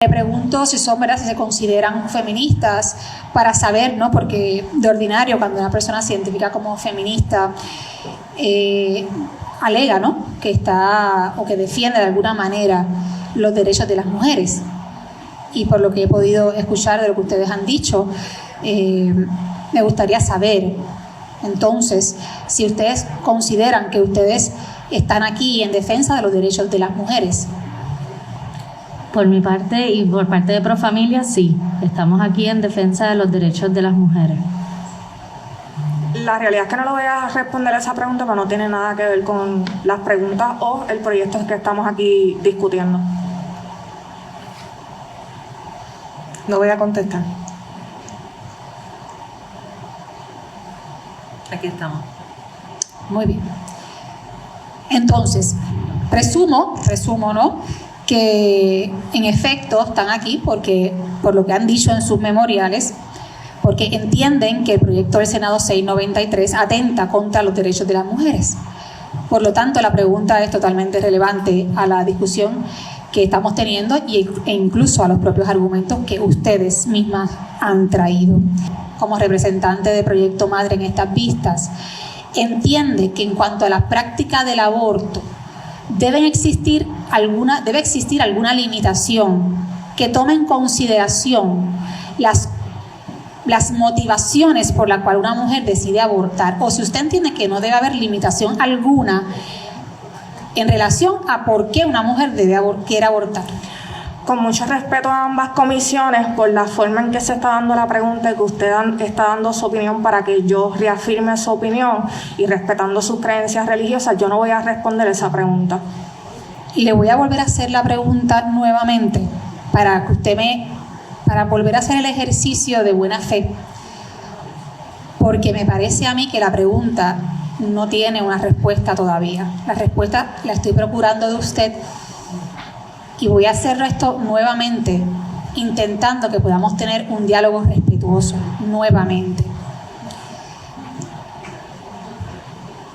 Me pregunto si son, ¿verdad?, si se consideran feministas, para saber, ¿no? Porque de ordinario, cuando una persona se identifica como feminista, alega, ¿no?, que está o que defiende de alguna manera los derechos de las mujeres. Y por lo que he podido escuchar de lo que ustedes han dicho, me gustaría saber, entonces, si ustedes consideran que ustedes están aquí en defensa de los derechos de las mujeres. Por mi parte y por parte de Profamilia, sí, estamos aquí en defensa de los derechos de las mujeres. La realidad es que no le voy a responder esa pregunta, pero no tiene nada que ver con las preguntas o el proyecto que estamos aquí discutiendo. No voy a contestar. Aquí estamos. Muy bien. Entonces, presumo, ¿no?, que en efecto están aquí porque, por lo que han dicho en sus memoriales, porque entienden que el proyecto del Senado 693 atenta contra los derechos de las mujeres. Por lo tanto, la pregunta es totalmente relevante a la discusión que estamos teniendo e incluso a los propios argumentos que ustedes mismas han traído. Como representante de Proyecto Madre en estas vistas, entiende que en cuanto a la práctica del aborto, debe existir alguna limitación que tome en consideración las motivaciones por las cuales una mujer decide abortar, o si usted entiende que no debe haber limitación alguna en relación a por qué una mujer quiere abortar. Con mucho respeto a ambas comisiones, por la forma en que se está dando la pregunta y que usted está dando su opinión para que yo reafirme su opinión y respetando sus creencias religiosas, yo no voy a responder esa pregunta. Y le voy a volver a hacer la pregunta nuevamente para volver a hacer el ejercicio de buena fe, porque me parece a mí que la pregunta no tiene una respuesta todavía. La respuesta la estoy procurando de usted. Y voy a hacer esto nuevamente, intentando que podamos tener un diálogo respetuoso, nuevamente.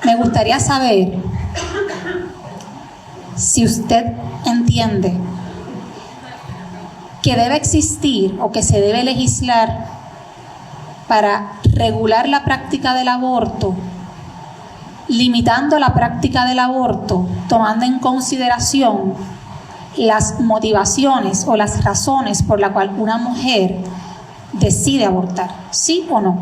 Me gustaría saber si usted entiende que debe existir o que se debe legislar para regular la práctica del aborto, limitando la práctica del aborto, tomando en consideración las motivaciones o las razones por las cuales una mujer decide abortar, ¿sí o no?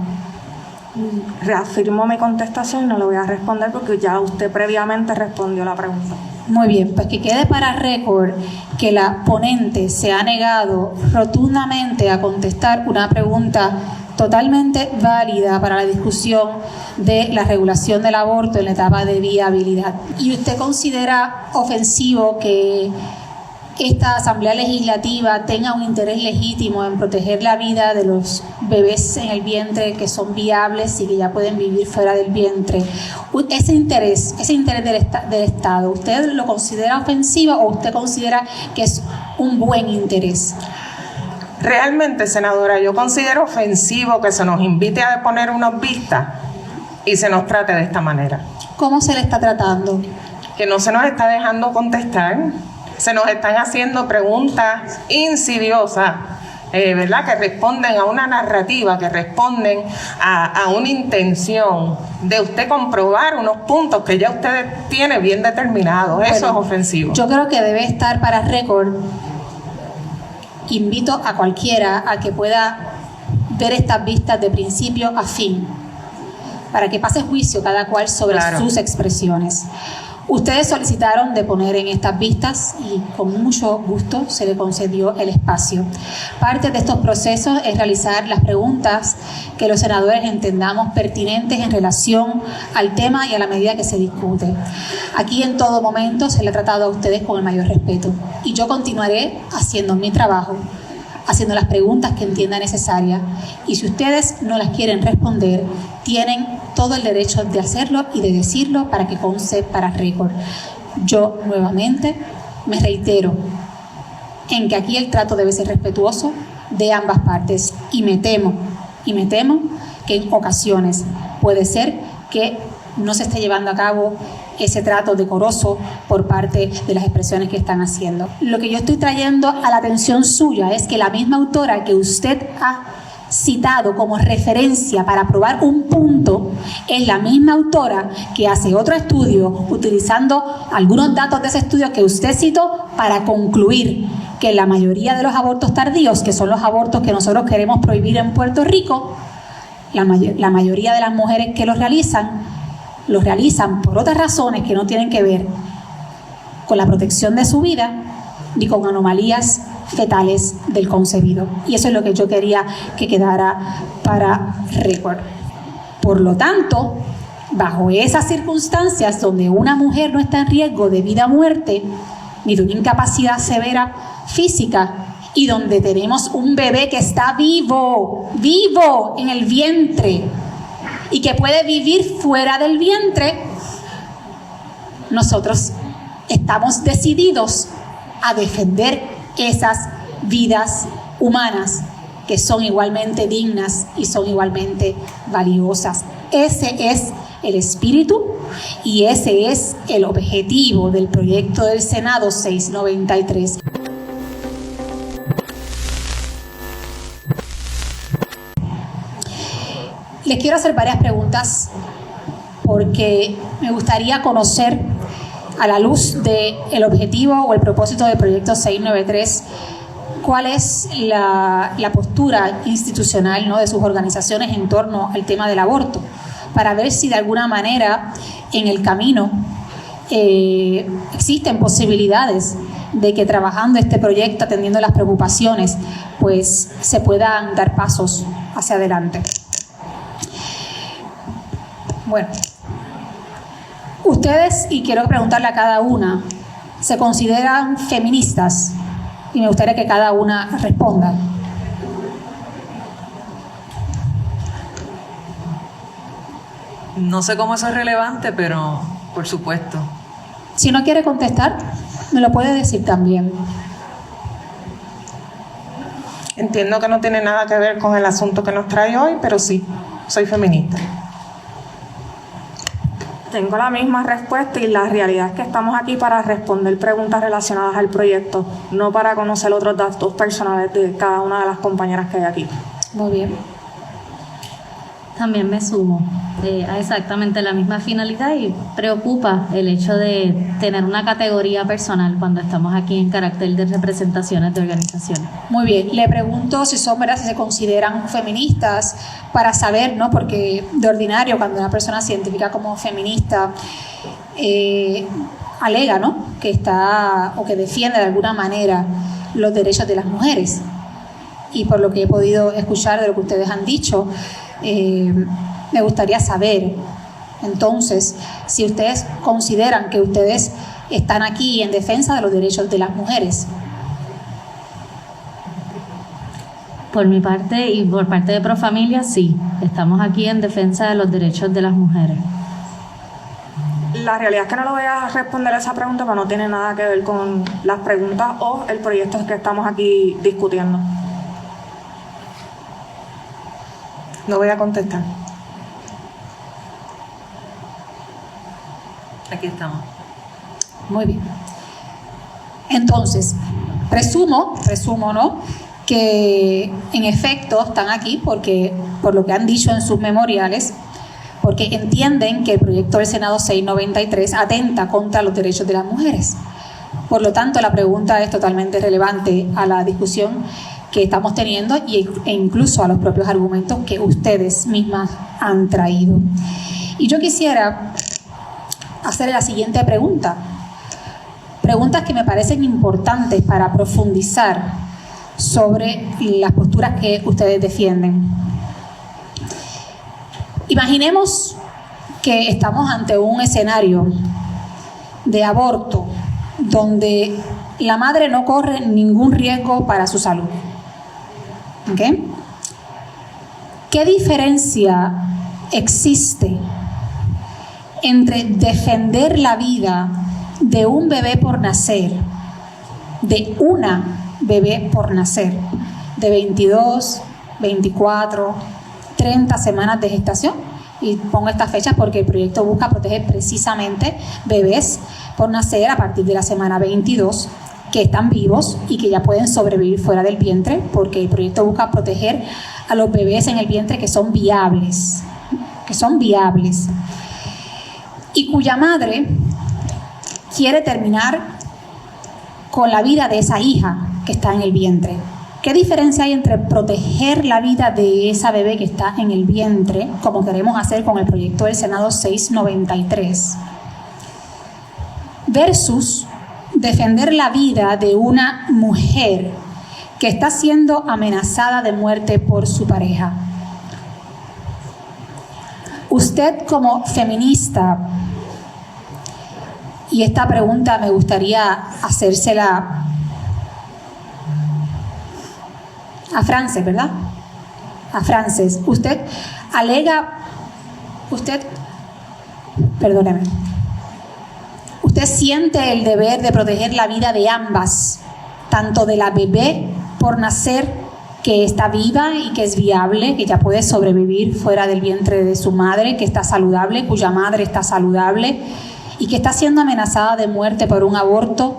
Reafirmo mi contestación, no le voy a responder porque ya usted previamente respondió la pregunta. Muy bien, pues que quede para récord que la ponente se ha negado rotundamente a contestar una pregunta totalmente válida para la discusión de la regulación del aborto en la etapa de viabilidad. ¿Y usted considera ofensivo que esta Asamblea Legislativa tenga un interés legítimo en proteger la vida de los bebés en el vientre que son viables y que ya pueden vivir fuera del vientre? Ese interés del Estado, ¿usted lo considera ofensivo o usted considera que es un buen interés? Realmente, senadora, yo considero ofensivo que se nos invite a poner unas vistas y se nos trate de esta manera. ¿Cómo se le está tratando? Que no se nos está dejando contestar. Se nos están haciendo preguntas insidiosas, ¿verdad?, que responden a una narrativa, que responden a una intención de usted comprobar unos puntos que ya usted tiene bien determinados. Bueno, eso es ofensivo. Yo creo que debe estar para récord. Invito a cualquiera a que pueda ver estas vistas de principio a fin, para que pase juicio cada cual sobre sus expresiones. Ustedes solicitaron de poner en estas vistas y con mucho gusto se le concedió el espacio. Parte de estos procesos es realizar las preguntas que los senadores entendamos pertinentes en relación al tema y a la medida que se discute. Aquí en todo momento se le ha tratado a ustedes con el mayor respeto y yo continuaré haciendo mi trabajo, haciendo las preguntas que entienda necesarias, y si ustedes no las quieren responder, tienen todo el derecho de hacerlo y de decirlo para que conste para récord. Yo nuevamente me reitero en que aquí el trato debe ser respetuoso de ambas partes y me temo que en ocasiones puede ser que no se esté llevando a cabo ese trato decoroso por parte de las expresiones que están haciendo. Lo que yo estoy trayendo a la atención suya es que la misma autora que usted ha citado como referencia para probar un punto es la misma autora que hace otro estudio utilizando algunos datos de ese estudio que usted citó para concluir que la mayoría de los abortos tardíos, que son los abortos que nosotros queremos prohibir en Puerto Rico, la mayoría de las mujeres que los realizan por otras razones que no tienen que ver con la protección de su vida ni con anomalías fetales del concebido. Y eso es lo que yo quería que quedara para récord. Por lo tanto, bajo esas circunstancias donde una mujer no está en riesgo de vida o muerte, ni de una incapacidad severa física, y donde tenemos un bebé que está vivo en el vientre, y que puede vivir fuera del vientre, nosotros estamos decididos a defender esas vidas humanas que son igualmente dignas y son igualmente valiosas. Ese es el espíritu y ese es el objetivo del proyecto del Senado 693. Les quiero hacer varias preguntas porque me gustaría conocer, a la luz del objetivo o el propósito del proyecto 693, cuál es la postura institucional, ¿no?, de sus organizaciones en torno al tema del aborto, para ver si de alguna manera en el camino existen posibilidades de que trabajando este proyecto, atendiendo las preocupaciones, pues se puedan dar pasos hacia adelante. Bueno, ustedes, y quiero preguntarle a cada una, ¿se consideran feministas? Y me gustaría que cada una responda. No sé cómo eso es relevante, pero por supuesto. Si no quiere contestar, me lo puede decir también. Entiendo que no tiene nada que ver con el asunto que nos trae hoy, pero sí, soy feminista. Tengo la misma respuesta y la realidad es que estamos aquí para responder preguntas relacionadas al proyecto, no para conocer otros datos personales de cada una de las compañeras que hay aquí. Muy bien. También me sumo a exactamente la misma finalidad y preocupa el hecho de tener una categoría personal cuando estamos aquí en carácter de representaciones de organizaciones. Muy bien. Le pregunto si son, ¿verdad?, si se consideran feministas, para saber, ¿no?, porque de ordinario cuando una persona se identifica como feminista alega, ¿no?, que está o que defiende de alguna manera los derechos de las mujeres. Y por lo que he podido escuchar de lo que ustedes han dicho, me gustaría saber, entonces, si ustedes consideran que ustedes están aquí en defensa de los derechos de las mujeres. Por mi parte y por parte de Profamilia, sí. Estamos aquí en defensa de los derechos de las mujeres. La realidad es que no le voy a responder a esa pregunta, pero no tiene nada que ver con las preguntas o el proyecto que estamos aquí discutiendo. No voy a contestar. Aquí estamos. Muy bien. Entonces, presumo, ¿no?, que en efecto están aquí porque, por lo que han dicho en sus memoriales, porque entienden que el proyecto del Senado 693 atenta contra los derechos de las mujeres. Por lo tanto, la pregunta es totalmente relevante a la discusión que estamos teniendo e incluso a los propios argumentos que ustedes mismas han traído. Y yo quisiera hacer la siguiente pregunta. Preguntas que me parecen importantes para profundizar sobre las posturas que ustedes defienden. Imaginemos que estamos ante un escenario de aborto donde la madre no corre ningún riesgo para su salud. ¿Okay? ¿Qué diferencia existe entre defender la vida de un bebé por nacer, de una bebé por nacer, de 22, 24, 30 semanas de gestación, Y pongo estas fechas porque el proyecto busca proteger precisamente bebés por nacer a partir de la semana 22 que están vivos y que ya pueden sobrevivir fuera del vientre, porque el proyecto busca proteger a los bebés en el vientre que son viables, y cuya madre quiere terminar con la vida de esa hija que está en el vientre. ¿Qué diferencia hay entre proteger la vida de esa bebé que está en el vientre, como queremos hacer con el proyecto del Senado 693, versus defender la vida de una mujer que está siendo amenazada de muerte por su pareja? Usted como feminista, y esta pregunta me gustaría hacérsela a Frances, ¿verdad? A Frances. Usted siente el deber de proteger la vida de ambas, tanto de la bebé por nacer, que está viva y que es viable, que ya puede sobrevivir fuera del vientre de su madre, que está saludable, cuya madre está saludable y que está siendo amenazada de muerte por un aborto,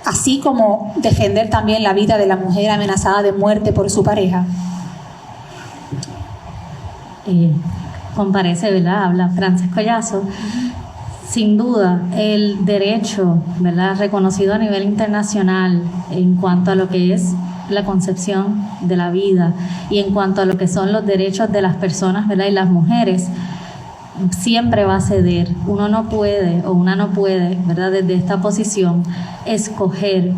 así como defender también la vida de la mujer amenazada de muerte por su pareja. Comparece, ¿verdad? Habla Frances Collazo. Sin duda, el derecho, ¿verdad?, reconocido a nivel internacional en cuanto a lo que es la concepción de la vida y en cuanto a lo que son los derechos de las personas, ¿verdad?, y las mujeres, siempre va a ceder. Uno no puede, o una no puede, ¿verdad?, desde esta posición escoger,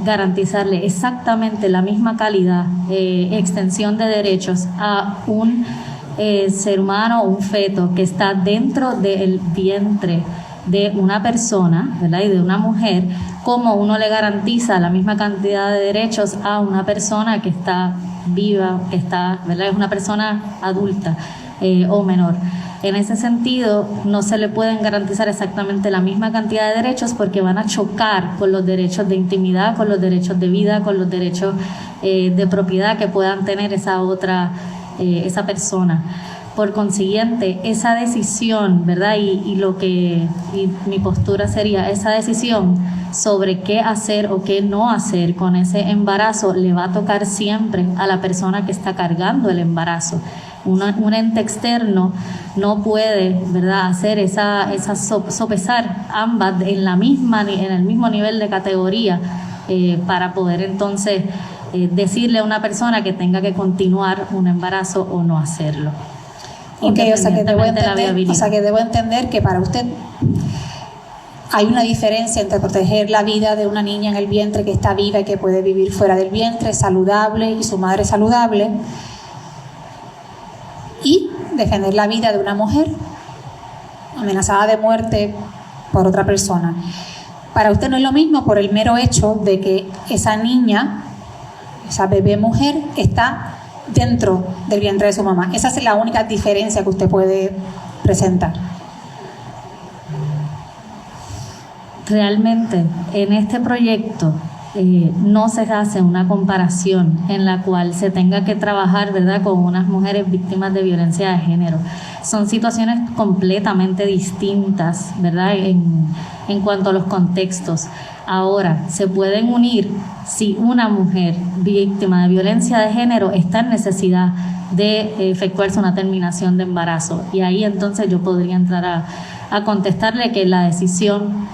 garantizarle exactamente la misma calidad, extensión de derechos a un ser humano o un feto que está dentro del vientre de una persona, ¿verdad?, y de una mujer, como uno le garantiza la misma cantidad de derechos a una persona que está viva, que está, ¿verdad?, es una persona adulta o menor. En ese sentido, no se le pueden garantizar exactamente la misma cantidad de derechos porque van a chocar con los derechos de intimidad, con los derechos de vida, con los derechos de propiedad que puedan tener esa persona. Por consiguiente, esa decisión, ¿verdad? Y mi postura sería, esa decisión sobre qué hacer o qué no hacer con ese embarazo le va a tocar siempre a la persona que está cargando el embarazo. Un ente externo no puede, ¿verdad?, hacer sopesar ambas en el mismo nivel de categoría para poder entonces decirle a una persona que tenga que continuar un embarazo o no hacerlo. Ok, o sea que debo entender que para usted hay una diferencia entre proteger la vida de una niña en el vientre que está viva y que puede vivir fuera del vientre, saludable, y su madre saludable, y defender la vida de una mujer amenazada de muerte por otra persona. Para usted no es lo mismo por el mero hecho de que esa niña, esa bebé mujer, está dentro del vientre de su mamá. Esa es la única diferencia que usted puede presentar. Realmente, en este proyecto no se hace una comparación en la cual se tenga que trabajar, ¿verdad?, con unas mujeres víctimas de violencia de género. Son situaciones completamente distintas, ¿verdad?, en cuanto a los contextos. Ahora, se pueden unir si una mujer víctima de violencia de género está en necesidad de efectuarse una terminación de embarazo. Y ahí entonces yo podría entrar a contestarle que la decisión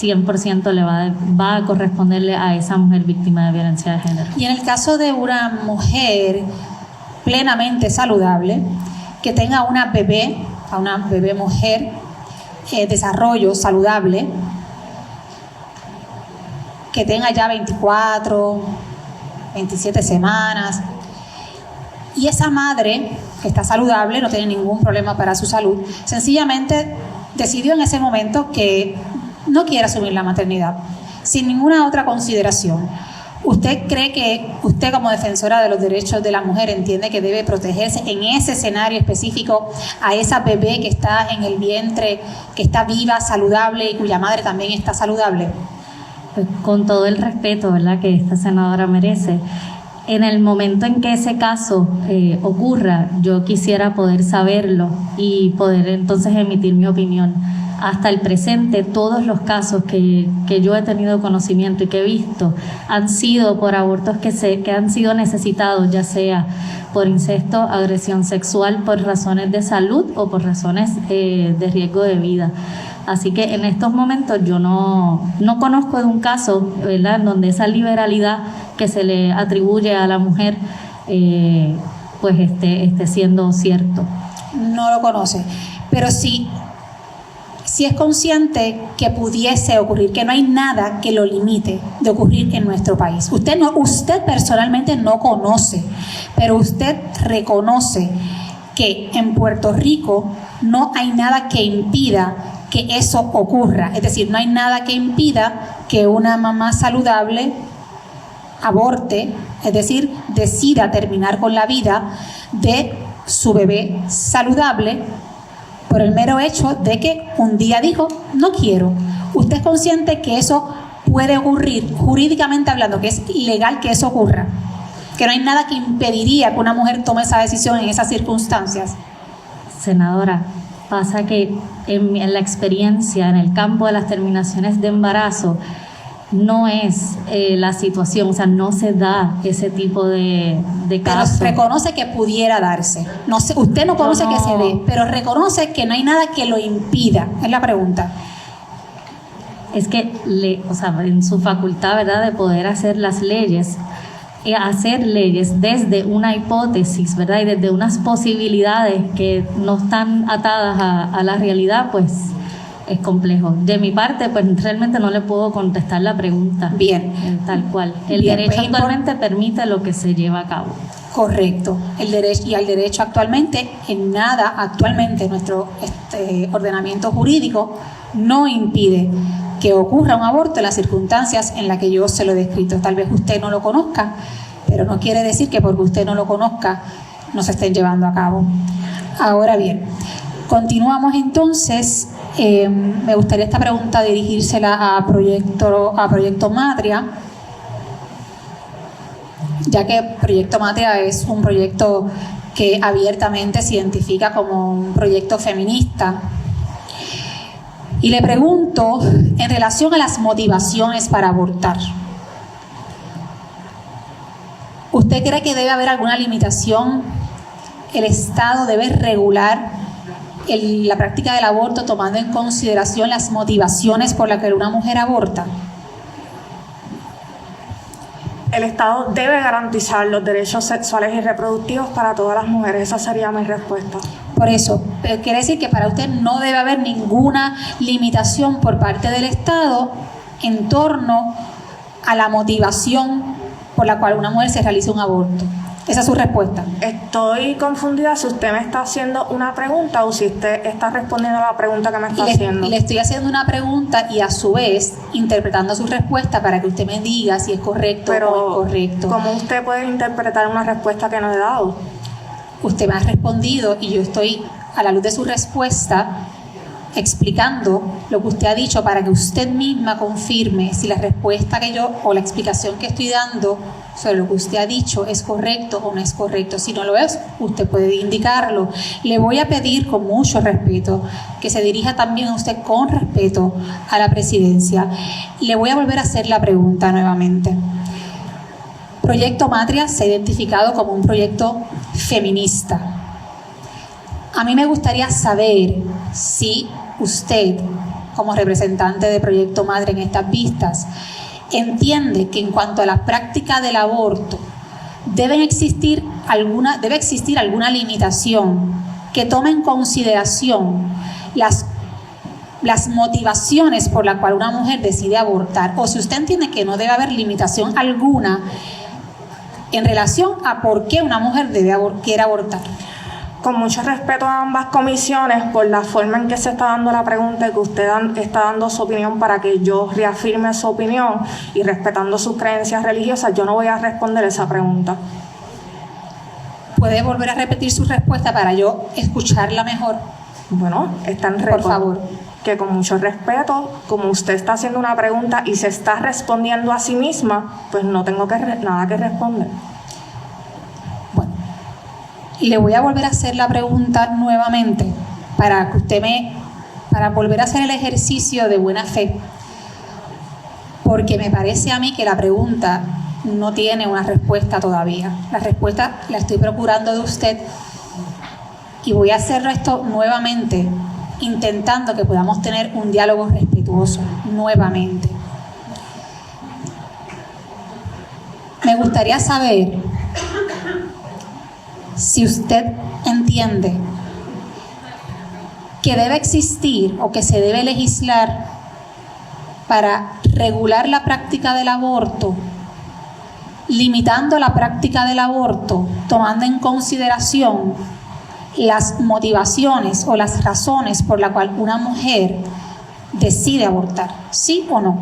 100% va a corresponderle a esa mujer víctima de violencia de género. Y en el caso de una mujer plenamente saludable, que tenga una bebé mujer, desarrollo saludable, que tenga ya 24, 27 semanas, y esa madre que está saludable, no tiene ningún problema para su salud, sencillamente decidió en ese momento que no quiere asumir la maternidad, sin ninguna otra consideración. ¿Usted cree que usted, como defensora de los derechos de la mujer, entiende que debe protegerse en ese escenario específico a esa bebé que está en el vientre, que está viva, saludable y cuya madre también está saludable? Pues, con todo el respeto, ¿verdad?, que esta senadora merece, en el momento en que ese caso ocurra, yo quisiera poder saberlo y poder entonces emitir mi opinión. Hasta el presente, todos los casos que yo he tenido conocimiento y que he visto han sido por abortos que han sido necesitados, ya sea por incesto, agresión sexual, por razones de salud o por razones de riesgo de vida. Así que en estos momentos yo no conozco de un caso, ¿verdad?, en donde esa liberalidad que se le atribuye a la mujer pues esté siendo cierto. No lo conoce, pero sí es consciente que pudiese ocurrir, que no hay nada que lo limite de ocurrir en nuestro país. Usted personalmente no conoce, pero usted reconoce que en Puerto Rico no hay nada que impida que eso ocurra. Es decir, no hay nada que impida que una mamá saludable aborte, es decir, decida terminar con la vida de su bebé saludable por el mero hecho de que un día dijo, no quiero. ¿Usted es consciente que eso puede ocurrir, jurídicamente hablando, que es ilegal que eso ocurra? Que no hay nada que impediría que una mujer tome esa decisión en esas circunstancias. Senadora, pasa que en la experiencia, en el campo de las terminaciones de embarazo, no es la situación, o sea, no se da ese tipo de casos. Pero reconoce que pudiera darse. No sé, usted no conoce que se dé, pero reconoce que no hay nada que lo impida. Es la pregunta. Es que, en su facultad, ¿verdad?, de poder hacer las leyes, hacer leyes desde una hipótesis, ¿verdad?, y desde unas posibilidades que no están atadas a la realidad, pues es complejo. De mi parte, pues realmente no le puedo contestar la pregunta. Bien. Tal cual. El Bien, derecho pues, actualmente permite lo que se lleva a cabo. Correcto. El derecho actualmente, en nada actualmente nuestro ordenamiento jurídico no impide que ocurra un aborto en las circunstancias en las que yo se lo he descrito. Tal vez usted no lo conozca, pero no quiere decir que porque usted no lo conozca no se estén llevando a cabo. Ahora bien, continuamos entonces. Me gustaría esta pregunta dirigírsela a Proyecto Matria, ya que Proyecto Matria es un proyecto que abiertamente se identifica como un proyecto feminista. Y le pregunto en relación a las motivaciones para abortar. ¿Usted cree que debe haber alguna limitación? ¿El Estado debe regular la práctica del aborto tomando en consideración las motivaciones por las que una mujer aborta? El Estado debe garantizar los derechos sexuales y reproductivos para todas las mujeres. Esa sería mi respuesta. Por eso, quiere decir que para usted no debe haber ninguna limitación por parte del Estado en torno a la motivación por la cual una mujer se realiza un aborto. Esa es su respuesta. Estoy confundida si usted me está haciendo una pregunta o si usted está respondiendo a la pregunta que me está haciendo. Le estoy haciendo una pregunta y a su vez interpretando su respuesta para que usted me diga si es correcto o incorrecto. ¿Cómo usted puede interpretar una respuesta que no he dado? Usted me ha respondido y yo estoy, a la luz de su respuesta, explicando lo que usted ha dicho para que usted misma confirme si la respuesta que yo o la explicación que estoy dando sobre lo que usted ha dicho es correcto o no es correcto. Si no lo es, usted puede indicarlo. Le voy a pedir con mucho respeto que se dirija también a usted con respeto a la presidencia. Le voy a volver a hacer la pregunta nuevamente. Proyecto Matria se ha identificado como un proyecto feminista. A mí me gustaría saber si usted, como representante de Proyecto Matria en estas vistas, entiende que en cuanto a la práctica del aborto debe existir alguna limitación que tome en consideración las motivaciones por las cuales una mujer decide abortar, o si usted entiende que no debe haber limitación alguna en relación a por qué una mujer quiere abortar. Con mucho respeto a ambas comisiones por la forma en que se está dando la pregunta y que usted está dando su opinión para que yo reafirme su opinión y respetando sus creencias religiosas, yo no voy a responder esa pregunta. ¿Puede volver a repetir su respuesta para yo escucharla mejor? Bueno, está en récord. Por favor. Que con mucho respeto, como usted está haciendo una pregunta y se está respondiendo a sí misma, pues no tengo nada que responder. le voy a volver a hacer la pregunta nuevamente para volver a hacer el ejercicio de buena fe, porque me parece a mí que la pregunta no tiene una respuesta todavía. La respuesta la estoy procurando de usted y voy a hacer esto nuevamente, intentando que podamos tener un diálogo respetuoso nuevamente. Me gustaría saber si usted entiende que debe existir o que se debe legislar para regular la práctica del aborto, limitando la práctica del aborto, tomando en consideración las motivaciones o las razones por las cuales una mujer decide abortar, ¿sí o no?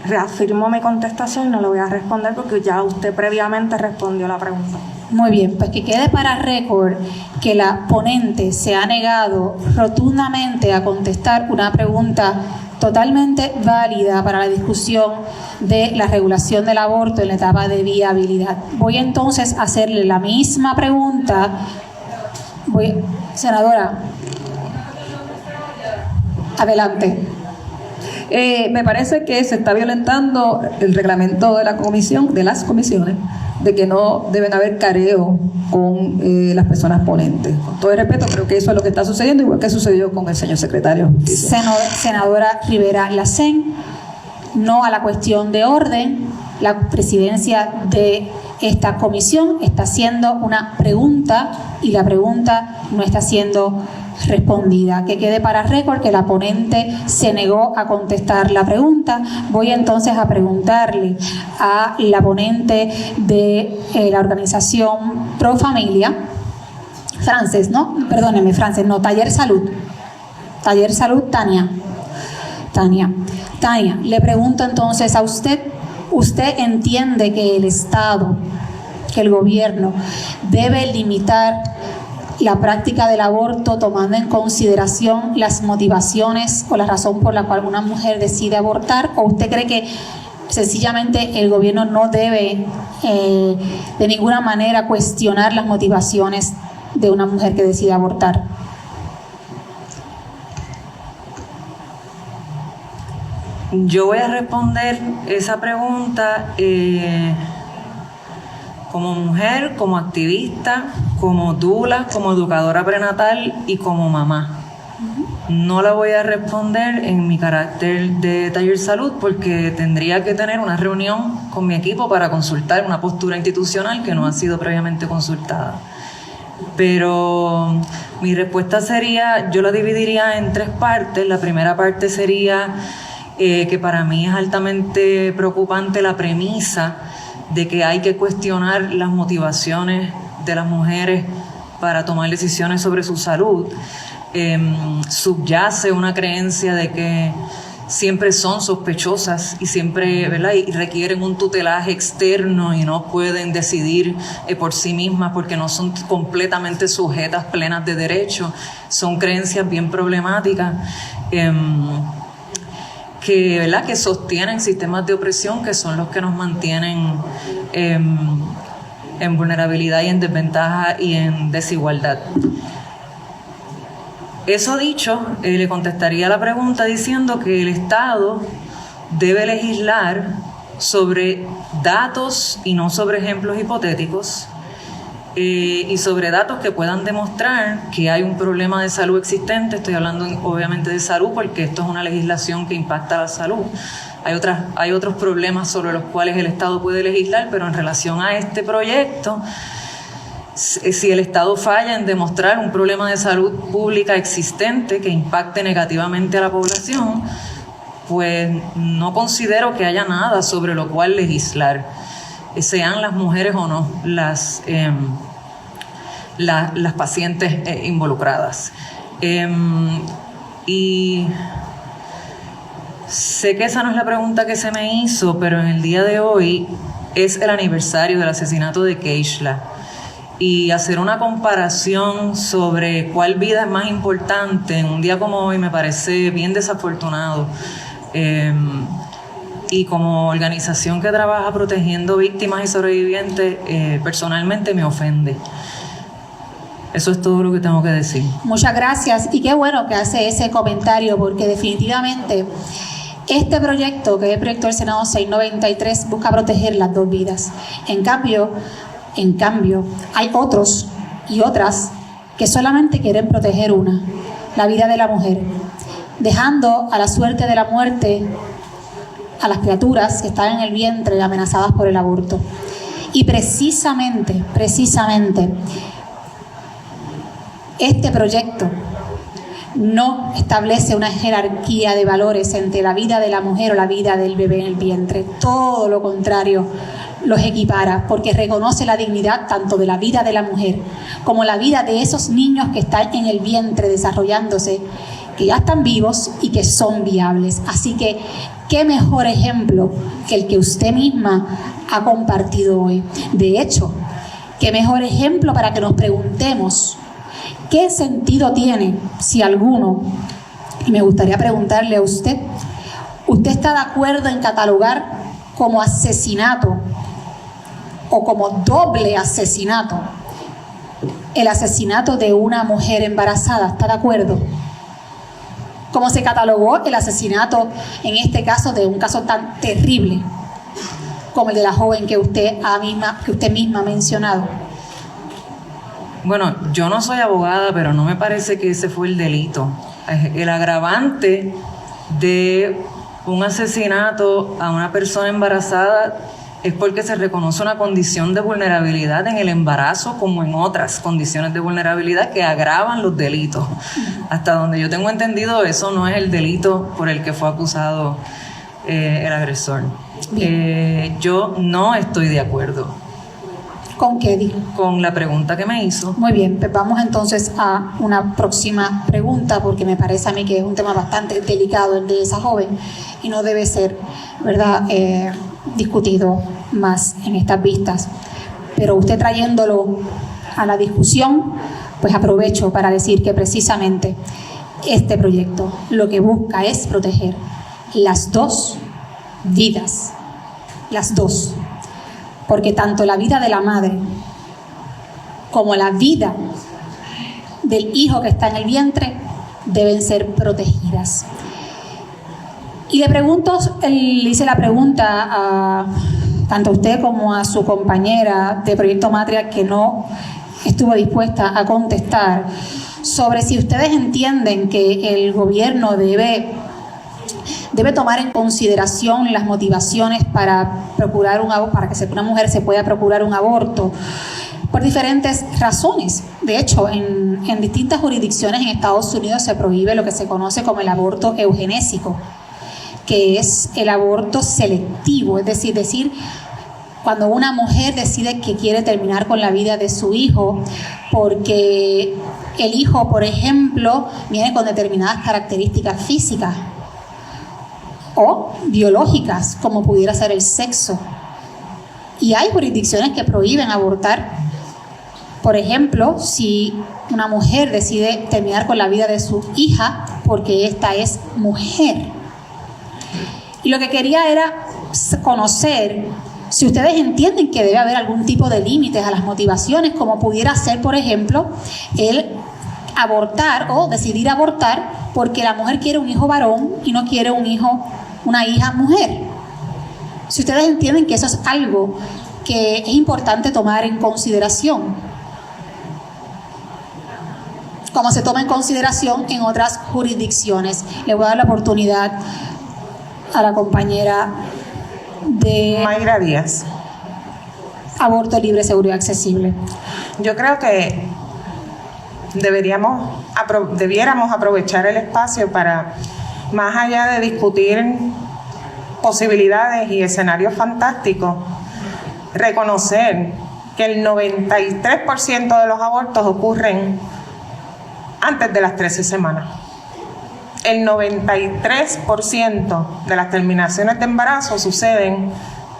Reafirmo mi contestación y no lo voy a responder porque ya usted previamente respondió la pregunta. Muy bien, pues que quede para récord que la ponente se ha negado rotundamente a contestar una pregunta totalmente válida para la discusión de la regulación del aborto en la etapa de viabilidad. Voy entonces a hacerle la misma pregunta. Senadora, adelante. Me parece que se está violentando el reglamento de la comisión, de las comisiones, de que no deben haber careo con las personas ponentes. Con todo el respeto, creo que eso es lo que está sucediendo, igual que sucedió con el señor secretario de Justicia. Senadora Rivera Lacén, no a la cuestión de orden. La presidencia de esta comisión está haciendo una pregunta y la pregunta no está siendo respondida. Que quede para récord que la ponente se negó a contestar la pregunta. Voy entonces a preguntarle a la ponente de la organización Pro Familia, Taller Salud, Tania, le pregunto entonces a usted, ¿usted entiende que el Estado, que el gobierno debe limitar la práctica del aborto tomando en consideración las motivaciones o la razón por la cual una mujer decide abortar? ¿O usted cree que sencillamente el gobierno no debe de ninguna manera cuestionar las motivaciones de una mujer que decide abortar? Yo voy a responder esa pregunta como mujer, como activista, como doula, como educadora prenatal y como mamá. No la voy a responder en mi carácter de Taller Salud porque tendría que tener una reunión con mi equipo para consultar una postura institucional que no ha sido previamente consultada. Pero mi respuesta sería, yo la dividiría en 3 partes. La primera parte sería que para mí es altamente preocupante la premisa de que hay que cuestionar las motivaciones de las mujeres para tomar decisiones sobre su salud. Subyace una creencia de que siempre son sospechosas y siempre, ¿verdad?, y requieren un tutelaje externo y no pueden decidir por sí mismas porque no son completamente sujetas, plenas de derecho. Son creencias bien problemáticas que sostienen sistemas de opresión que son los que nos mantienen en vulnerabilidad y en desventaja y en desigualdad. Eso dicho, le contestaría a la pregunta diciendo que el Estado debe legislar sobre datos y no sobre ejemplos hipotéticos, y sobre datos que puedan demostrar que hay un problema de salud existente. Estoy hablando obviamente de salud porque esto es una legislación que impacta a la salud. Hay otros problemas sobre los cuales el Estado puede legislar, pero en relación a este proyecto, si el Estado falla en demostrar un problema de salud pública existente que impacte negativamente a la población, pues no considero que haya nada sobre lo cual legislar, sean las mujeres o no las pacientes involucradas. Y sé que esa no es la pregunta que se me hizo, pero en el día de hoy es el aniversario del asesinato de Keishla. Y hacer una comparación sobre cuál vida es más importante en un día como hoy me parece bien desafortunado. Y como organización que trabaja protegiendo víctimas y sobrevivientes, personalmente me ofende. Eso es todo lo que tengo que decir. Muchas gracias y qué bueno que hace ese comentario porque definitivamente este proyecto, que es el proyecto del Senado 693, busca proteger las dos vidas. En cambio, hay otros y otras que solamente quieren proteger una, la vida de la mujer, dejando a la suerte de la muerte a las criaturas que están en el vientre amenazadas por el aborto. Y precisamente, este proyecto no establece una jerarquía de valores entre la vida de la mujer o la vida del bebé en el vientre. Todo lo contrario, los equipara, porque reconoce la dignidad tanto de la vida de la mujer como la vida de esos niños que están en el vientre desarrollándose, que ya están vivos y que son viables. Así que, ¿qué mejor ejemplo que el que usted misma ha compartido hoy? De hecho, ¿qué mejor ejemplo para que nos preguntemos qué sentido tiene, si alguno? Y me gustaría preguntarle a usted, ¿usted está de acuerdo en catalogar como asesinato o como doble asesinato el asesinato de una mujer embarazada? ¿Está de acuerdo? Como se catalogó el asesinato, en este caso, de un caso tan terrible como el de la joven que usted misma ha mencionado. Bueno, yo no soy abogada, pero no me parece que ese fue el delito. El agravante de un asesinato a una persona embarazada es porque se reconoce una condición de vulnerabilidad en el embarazo como en otras condiciones de vulnerabilidad que agravan los delitos. Hasta donde yo tengo entendido, eso no es el delito por el que fue acusado el agresor. Yo no estoy de acuerdo. ¿Con qué dijo? Con la pregunta que me hizo. Muy bien, pues vamos entonces a una próxima pregunta, porque me parece a mí que es un tema bastante delicado el de esa joven y no debe ser, ¿verdad?, discutido más en estas vistas. Pero usted trayéndolo a la discusión, pues aprovecho para decir que precisamente este proyecto lo que busca es proteger las dos vidas, las dos. Porque tanto la vida de la madre como la vida del hijo que está en el vientre deben ser protegidas. Y le hice la pregunta a tanto a usted como a su compañera de Proyecto Matria, que no estuvo dispuesta a contestar, sobre si ustedes entienden que el gobierno debe tomar en consideración las motivaciones para procurar un aborto, para que una mujer se pueda procurar un aborto, por diferentes razones. De hecho, en distintas jurisdicciones en Estados Unidos se prohíbe lo que se conoce como el aborto eugenésico, que es el aborto selectivo, es decir, cuando una mujer decide que quiere terminar con la vida de su hijo porque el hijo, por ejemplo, viene con determinadas características físicas o biológicas, como pudiera ser el sexo. Y hay jurisdicciones que prohíben abortar. Por ejemplo, si una mujer decide terminar con la vida de su hija porque esta es mujer. Y lo que quería era conocer si ustedes entienden que debe haber algún tipo de límites a las motivaciones, como pudiera ser, por ejemplo, el abortar o decidir abortar porque la mujer quiere un hijo varón y no quiere una hija mujer. Si ustedes entienden que eso es algo que es importante tomar en consideración, como se toma en consideración en otras jurisdicciones. Le voy a dar la oportunidad a la compañera de Mayra Díaz. Aborto libre, seguro y accesible. Yo creo que debiéramos aprovechar el espacio para, más allá de discutir posibilidades y escenarios fantásticos, reconocer que el 93% de los abortos ocurren antes de las 13 semanas. El 93% de las terminaciones de embarazo suceden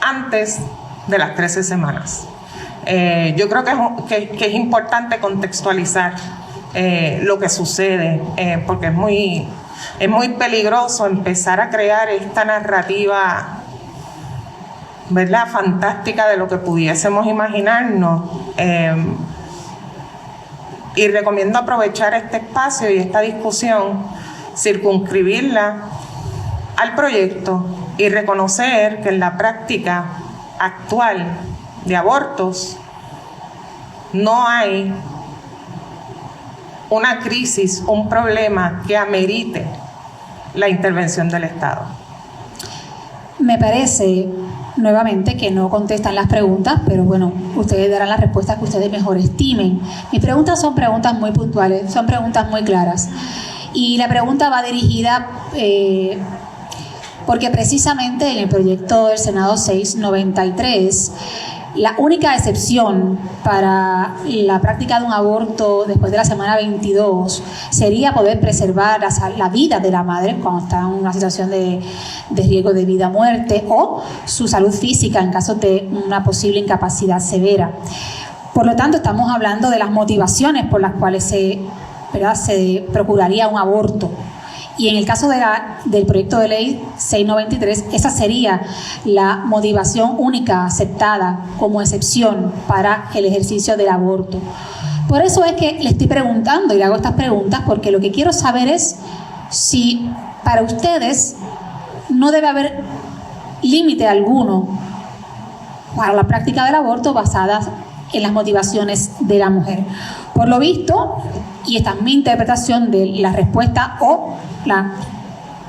antes de las 13 semanas. Yo creo que es importante contextualizar lo que sucede, porque es muy peligroso empezar a crear esta narrativa, ¿verdad?, fantástica de lo que pudiésemos imaginarnos. y recomiendo aprovechar este espacio y esta discusión, circunscribirla al proyecto y reconocer que en la práctica actual de abortos no hay una crisis, un problema que amerite la intervención del Estado. Me parece, nuevamente, que no contestan las preguntas, pero bueno, ustedes darán las respuestas que ustedes mejor estimen. Mis preguntas son preguntas muy puntuales, son preguntas muy claras. Y la pregunta va dirigida porque precisamente en el proyecto del Senado 693, la única excepción para la práctica de un aborto después de la semana 22 sería poder preservar la vida de la madre cuando está en una situación de riesgo de vida o muerte, o su salud física en caso de una posible incapacidad severa. Por lo tanto, estamos hablando de las motivaciones por las cuales se procuraría un aborto. Y en el caso del proyecto de ley 693, esa sería la motivación única aceptada como excepción para el ejercicio del aborto. Por eso es que le estoy preguntando y le hago estas preguntas, porque lo que quiero saber es si para ustedes no debe haber límite alguno para la práctica del aborto basada en las motivaciones de la mujer. Por lo visto, y esta es mi interpretación de la respuesta o la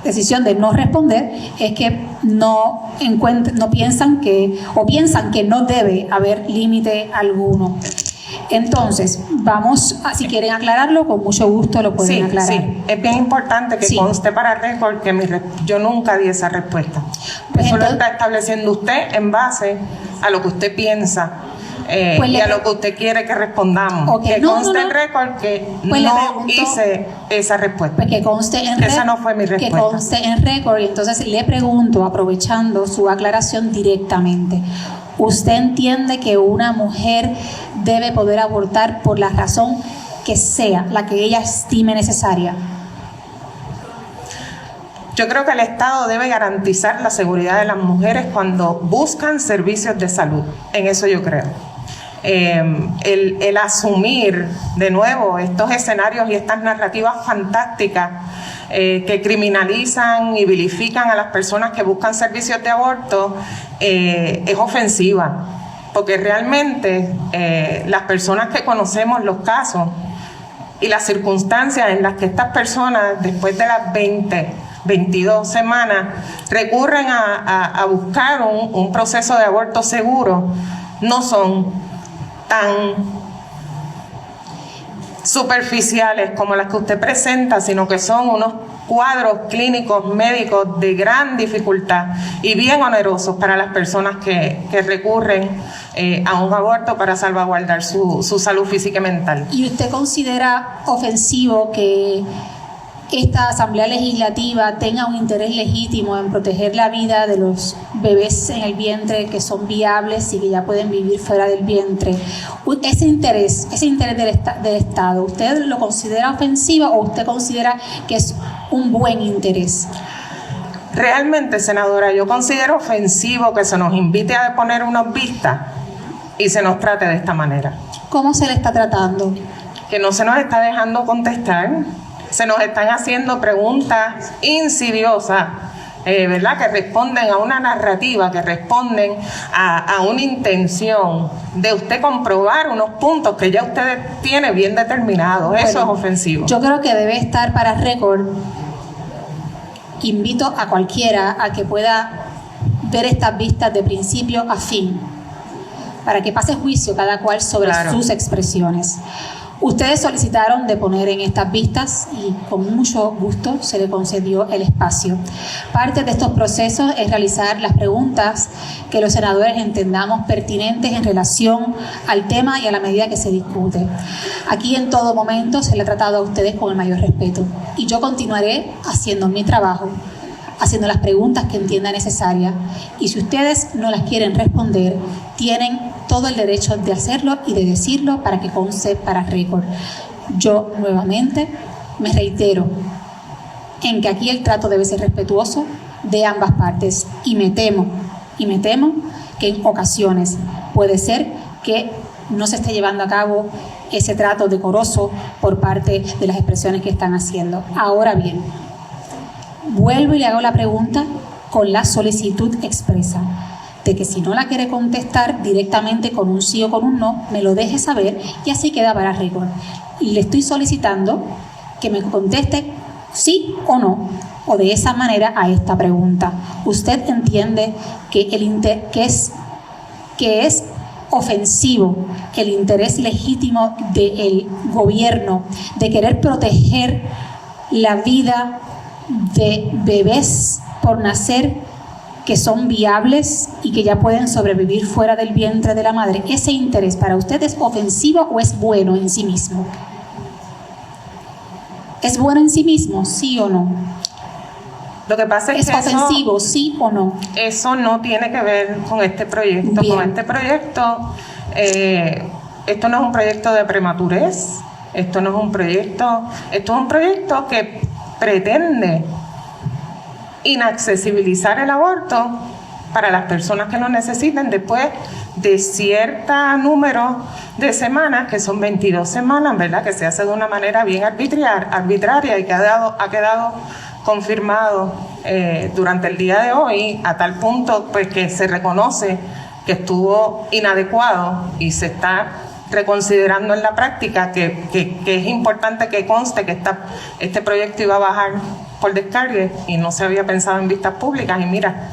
decisión de no responder, es que piensan que no debe haber límite alguno. Entonces, vamos, si quieren aclararlo, con mucho gusto lo pueden aclarar. Sí, es bien importante que conste para récord que yo nunca di esa respuesta. Pues eso lo está estableciendo usted en base a lo que usted piensa. Y a lo que usted quiere que respondamos. Okay. Que conste en récord que no hice esa respuesta. Pues que conste en esa no fue mi respuesta. Que conste en récord. Y entonces le pregunto, aprovechando su aclaración directamente, ¿usted entiende que una mujer debe poder abortar por la razón que sea, la que ella estime necesaria? Yo creo que el Estado debe garantizar la seguridad de las mujeres cuando buscan servicios de salud. En eso yo creo. El asumir de nuevo estos escenarios y estas narrativas fantásticas que criminalizan y vilifican a las personas que buscan servicios de aborto es ofensiva, porque realmente las personas que conocemos los casos y las circunstancias en las que estas personas después de las 22 semanas recurren a buscar un proceso de aborto seguro no son tan superficiales como las que usted presenta, sino que son unos cuadros clínicos médicos de gran dificultad y bien onerosos para las personas que recurren a un aborto para salvaguardar su salud física y mental. ¿Y usted considera ofensivo que esta Asamblea Legislativa tenga un interés legítimo en proteger la vida de los bebés en el vientre que son viables y que ya pueden vivir fuera del vientre? Ese interés del Estado, ¿usted lo considera ofensivo o usted considera que es un buen interés? Realmente, senadora, yo considero ofensivo que se nos invite a deponer unas vistas y se nos trate de esta manera. ¿Cómo se le está tratando? Que no se nos está dejando contestar. Se nos están haciendo preguntas insidiosas, ¿verdad? Que responden a una narrativa, que responden a una intención de usted comprobar unos puntos que ya usted tiene bien determinados. Eso es ofensivo. Yo creo que debe estar para récord. Invito a cualquiera a que pueda ver estas vistas de principio a fin, para que pase juicio cada cual sobre sus expresiones. Ustedes solicitaron deponer en estas vistas y con mucho gusto se le concedió el espacio. Parte de estos procesos es realizar las preguntas que los senadores entendamos pertinentes en relación al tema y a la medida que se discute. Aquí en todo momento se le ha tratado a ustedes con el mayor respeto y yo continuaré haciendo mi trabajo, haciendo las preguntas que entienda necesarias, y si ustedes no las quieren responder, tienen todo el derecho de hacerlo y de decirlo para que conste para récord. Yo nuevamente me reitero en que aquí el trato debe ser respetuoso de ambas partes y me temo que en ocasiones puede ser que no se esté llevando a cabo ese trato decoroso por parte de las expresiones que están haciendo. Ahora bien, vuelvo y le hago la pregunta con la solicitud expresa de que si no la quiere contestar directamente con un sí o con un no, me lo deje saber y así queda para récord. Y le estoy solicitando que me conteste sí o no, o de esa manera a esta pregunta. ¿Usted entiende que es ofensivo el interés legítimo del gobierno de querer proteger la vida de bebés por nacer que son viables y que ya pueden sobrevivir fuera del vientre de la madre? ¿Ese interés para usted es ofensivo o es bueno en sí mismo? ¿Es bueno en sí mismo, sí o no? Lo que pasa es que ofensivo, sí o no. Eso no tiene que ver con este proyecto. Bien. Con este proyecto, esto no es un proyecto de prematurez, esto es un proyecto que pretende inaccesibilizar el aborto para las personas que lo necesiten después de cierto número de semanas, que son 22 semanas, ¿verdad? Que se hace de una manera bien arbitraria y que ha quedado confirmado durante el día de hoy, a tal punto pues que se reconoce que estuvo inadecuado y se está reconsiderando en la práctica que es importante que conste que este proyecto iba a bajar por descargue y no se había pensado en vistas públicas, y mira,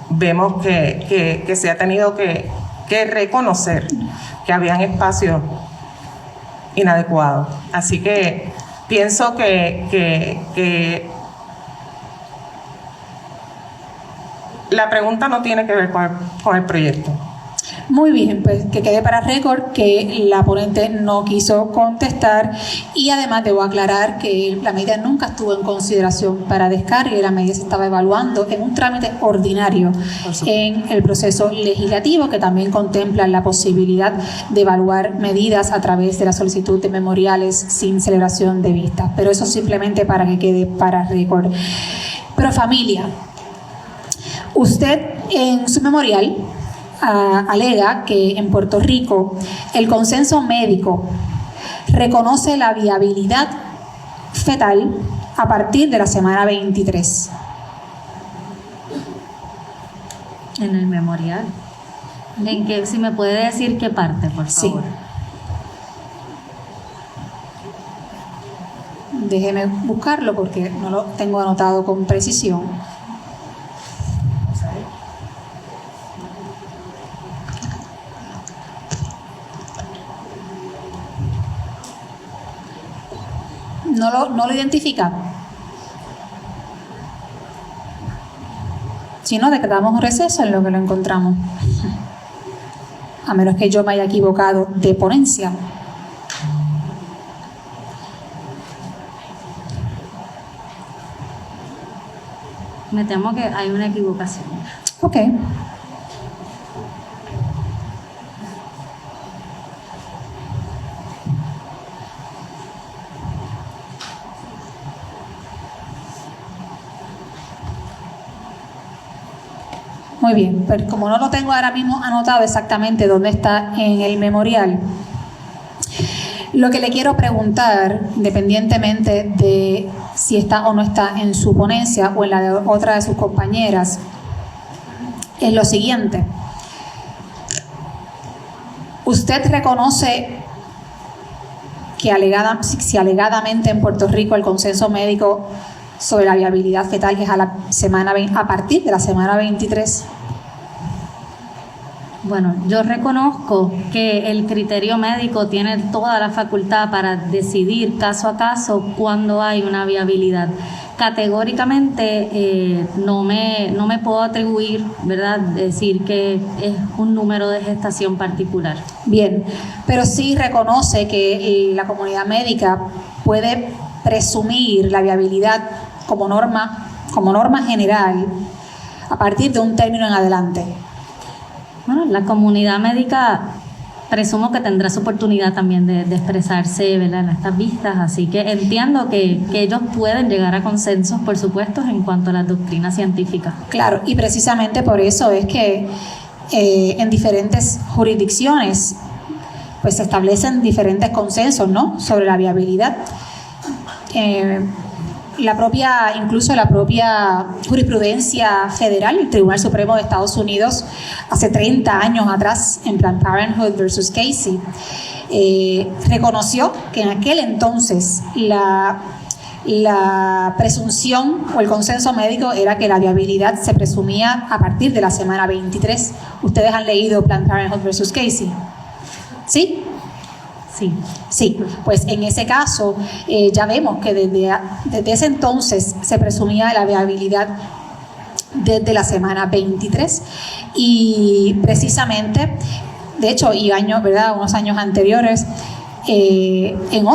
vemos que se ha tenido que reconocer que habían espacios inadecuados. Así que pienso que la pregunta no tiene que ver con el proyecto. Muy bien, pues que quede para récord que la ponente no quiso contestar, y además debo aclarar que la medida nunca estuvo en consideración para descarga y la medida se estaba evaluando en un trámite ordinario en el proceso legislativo, que también contempla la posibilidad de evaluar medidas a través de la solicitud de memoriales sin celebración de vistas, pero eso simplemente para que quede para récord. Pero familia, usted en su memorial alega que en Puerto Rico el consenso médico reconoce la viabilidad fetal a partir de la semana 23. En el memorial. ¿En qué? Si me puede decir qué parte, por favor. Sí. Déjeme buscarlo porque no lo tengo anotado con precisión. ¿No lo identifica? Si no, decretamos un receso en lo que lo encontramos. A menos que yo me haya equivocado de ponencia. Me temo que hay una equivocación. Ok. Muy bien, pero como no lo tengo ahora mismo anotado exactamente dónde está en el memorial, lo que le quiero preguntar, independientemente de si está o no está en su ponencia o en la de otra de sus compañeras, es lo siguiente. ¿Usted reconoce que si alegadamente en Puerto Rico el consenso médico sobre la viabilidad fetal es a partir de la semana 23? Bueno, yo reconozco que el criterio médico tiene toda la facultad para decidir caso a caso cuándo hay una viabilidad. Categóricamente no me puedo atribuir, ¿verdad?, decir que es un número de gestación particular. Bien, pero sí reconoce que la comunidad médica puede presumir la viabilidad como norma general a partir de un término en adelante. Bueno, la comunidad médica presumo que tendrá su oportunidad también de expresarse, ¿verdad?, en estas vistas, así que entiendo que ellos pueden llegar a consensos, por supuesto, en cuanto a las doctrinas científicas. Claro, y precisamente por eso es que en diferentes jurisdicciones, pues se establecen diferentes consensos, ¿no?, sobre la viabilidad. Incluso la propia jurisprudencia federal, el Tribunal Supremo de Estados Unidos, hace 30 años atrás, en Planned Parenthood versus Casey, reconoció que en aquel entonces la presunción o el consenso médico era que la viabilidad se presumía a partir de la semana 23. ¿Ustedes han leído Planned Parenthood versus Casey? ¿Sí? Sí, pues en ese caso ya vemos que desde ese entonces se presumía la viabilidad desde la semana 23 y precisamente, de hecho, y años, ¿verdad?, unos años anteriores, en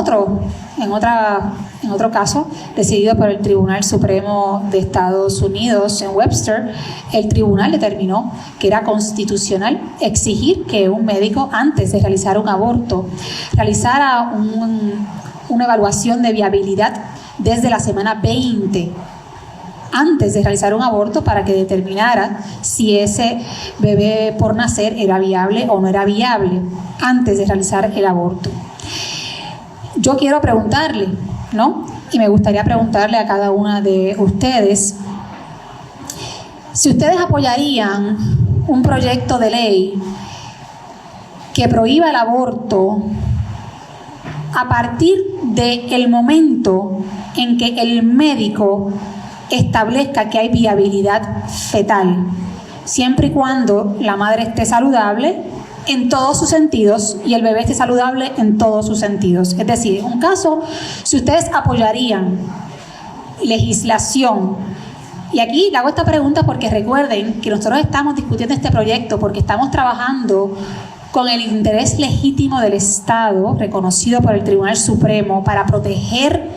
otro caso decidido por el Tribunal Supremo de Estados Unidos en Webster, el tribunal determinó que era constitucional exigir que un médico, antes de realizar un aborto, realizara una evaluación de viabilidad desde la semana 20 antes de realizar un aborto, para que determinara si ese bebé por nacer era viable o no era viable antes de realizar el aborto. Yo quiero preguntarle, ¿no?, y me gustaría preguntarle a cada una de ustedes si ustedes apoyarían un proyecto de ley que prohíba el aborto a partir del momento en que el médico establezca que hay viabilidad fetal, siempre y cuando la madre esté saludable en todos sus sentidos y el bebé esté saludable en todos sus sentidos. Es decir, en un caso, si ustedes apoyarían legislación, y aquí le hago esta pregunta porque recuerden que nosotros estamos discutiendo este proyecto porque estamos trabajando con el interés legítimo del Estado, reconocido por el Tribunal Supremo, para proteger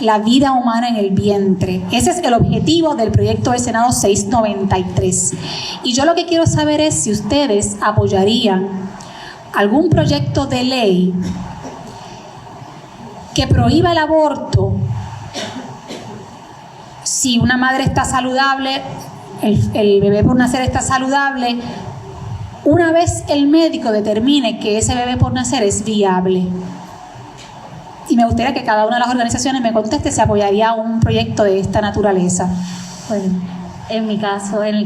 la vida humana en el vientre. Ese es el objetivo del proyecto del Senado 693. Y yo lo que quiero saber es si ustedes apoyarían algún proyecto de ley que prohíba el aborto si una madre está saludable, el bebé por nacer está saludable, una vez el médico determine que ese bebé por nacer es viable. Y me gustaría que cada una de las organizaciones me conteste si apoyaría un proyecto de esta naturaleza. Bueno, en el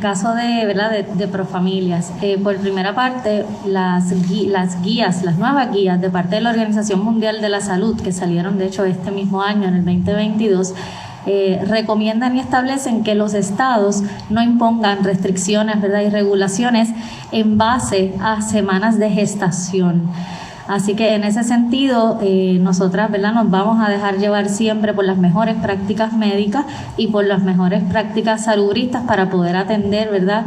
caso de, ¿verdad?, de Profamilias, por primera parte, las nuevas guías de parte de la Organización Mundial de la Salud, que salieron de hecho este mismo año, en el 2022, recomiendan y establecen que los estados no impongan restricciones, ¿verdad?, y regulaciones en base a semanas de gestación. Así que en ese sentido, nosotras, ¿verdad?, nos vamos a dejar llevar siempre por las mejores prácticas médicas y por las mejores prácticas salubristas para poder atender, ¿verdad?,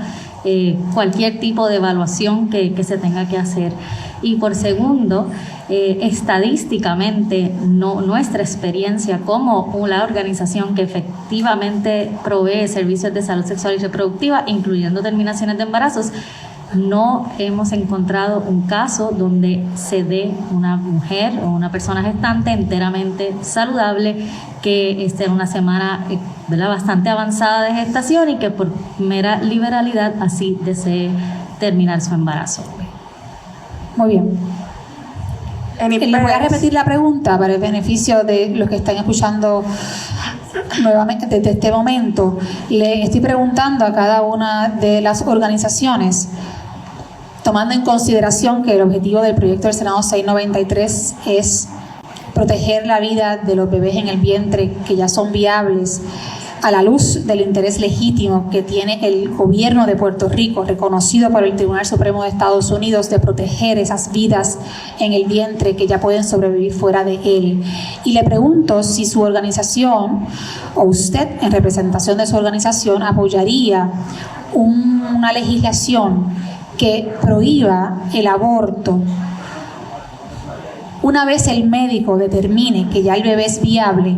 cualquier tipo de evaluación que se tenga que hacer. Y por segundo, estadísticamente, nuestra experiencia como una organización que efectivamente provee servicios de salud sexual y reproductiva, incluyendo terminaciones de embarazos, no hemos encontrado un caso donde se dé una mujer o una persona gestante enteramente saludable que esté en una semana, ¿verdad?, bastante avanzada de gestación y que por mera liberalidad así desee terminar su embarazo. Muy bien. Les voy a repetir la pregunta para el beneficio de los que están escuchando nuevamente desde este momento. Le estoy preguntando a cada una de las organizaciones, tomando en consideración que el objetivo del proyecto del Senado 693 es proteger la vida de los bebés en el vientre que ya son viables, a la luz del interés legítimo que tiene el gobierno de Puerto Rico, reconocido por el Tribunal Supremo de Estados Unidos, de proteger esas vidas en el vientre que ya pueden sobrevivir fuera de él. Y le pregunto si su organización, o usted en representación de su organización, apoyaría una legislación que prohíba el aborto una vez el médico determine que ya el bebé es viable,